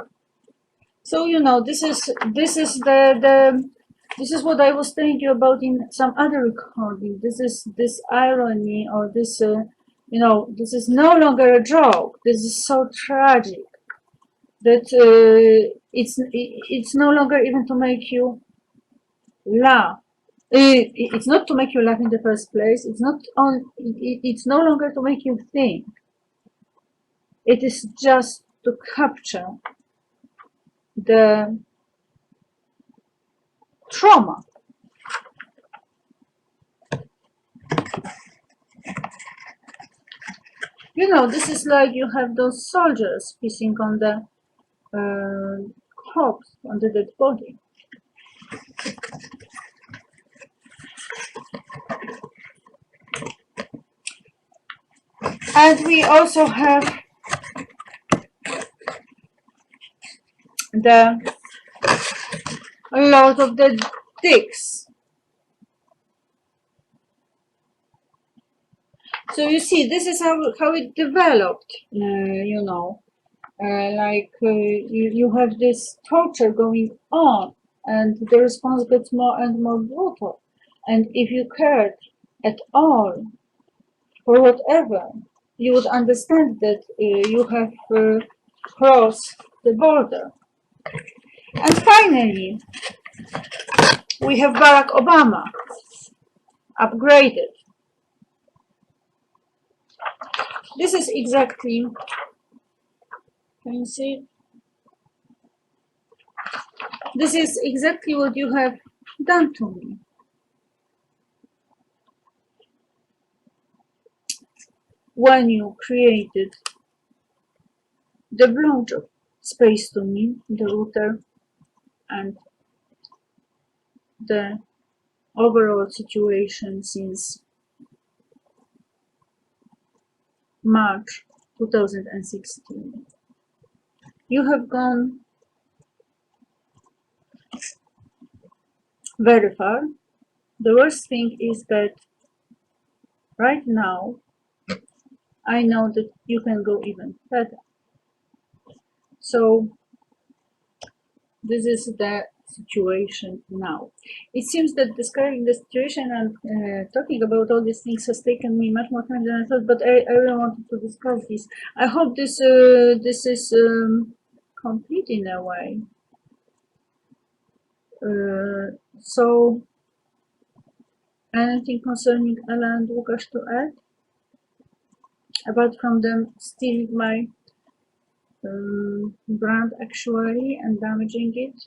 So you know, this is the This is what I was telling you about in some other recording. This is this irony, or this, this is no longer a joke. This is so tragic that it's no longer even to make you laugh. It's not to make you laugh in the first place. It's not on. It's no longer to make you think. It is just to capture the trauma. This is like you have those soldiers pissing on the corpse, on the dead body. And we also have a lot of the dicks. So you see, this is how it developed, you have this torture going on, and the response gets more and more brutal. And if you cared at all for whatever, you would understand that you have crossed the border. And finally, we have Barack Obama, upgraded. This is exactly, can you see? This is exactly what you have done to me. When you created the blowjob space to me, the router, and the overall situation since March 2016. You have gone very far. The worst thing is that right now I know that you can go even further. So this is the situation now. It seems that describing the situation and talking about all these things has taken me much more time than I thought, but I really wanted to discuss this. I hope this is complete in a way. So, anything concerning Ella and Łukasz to add? Apart from them stealing my brand actually and damaging it?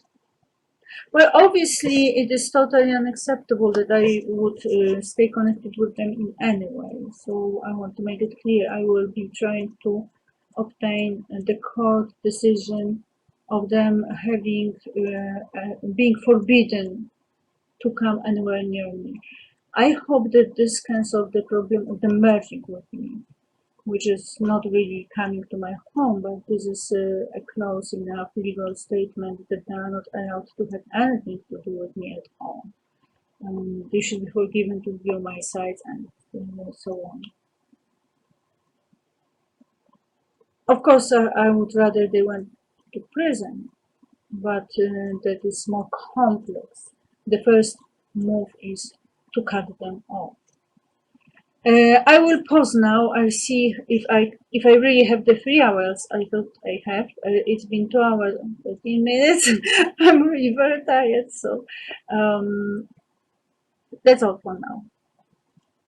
Well, obviously, it is totally unacceptable that I would stay connected with them in any way. So I want to make it clear. I will be trying to obtain the court decision of them having being forbidden to come anywhere near me. I hope that this can solve the problem of them merging with me, which is not really coming to my home, but this is a close enough legal statement that they are not allowed to have anything to do with me at all. They should be forgiven to view my sites and so on. Of course, I would rather they went to prison, but that is more complex. The first move is to cut them off. I will pause now. I'll see if I really have the 3 hours I thought I have. It's been 2 hours and 13 minutes. I'm really very tired, so that's all for now.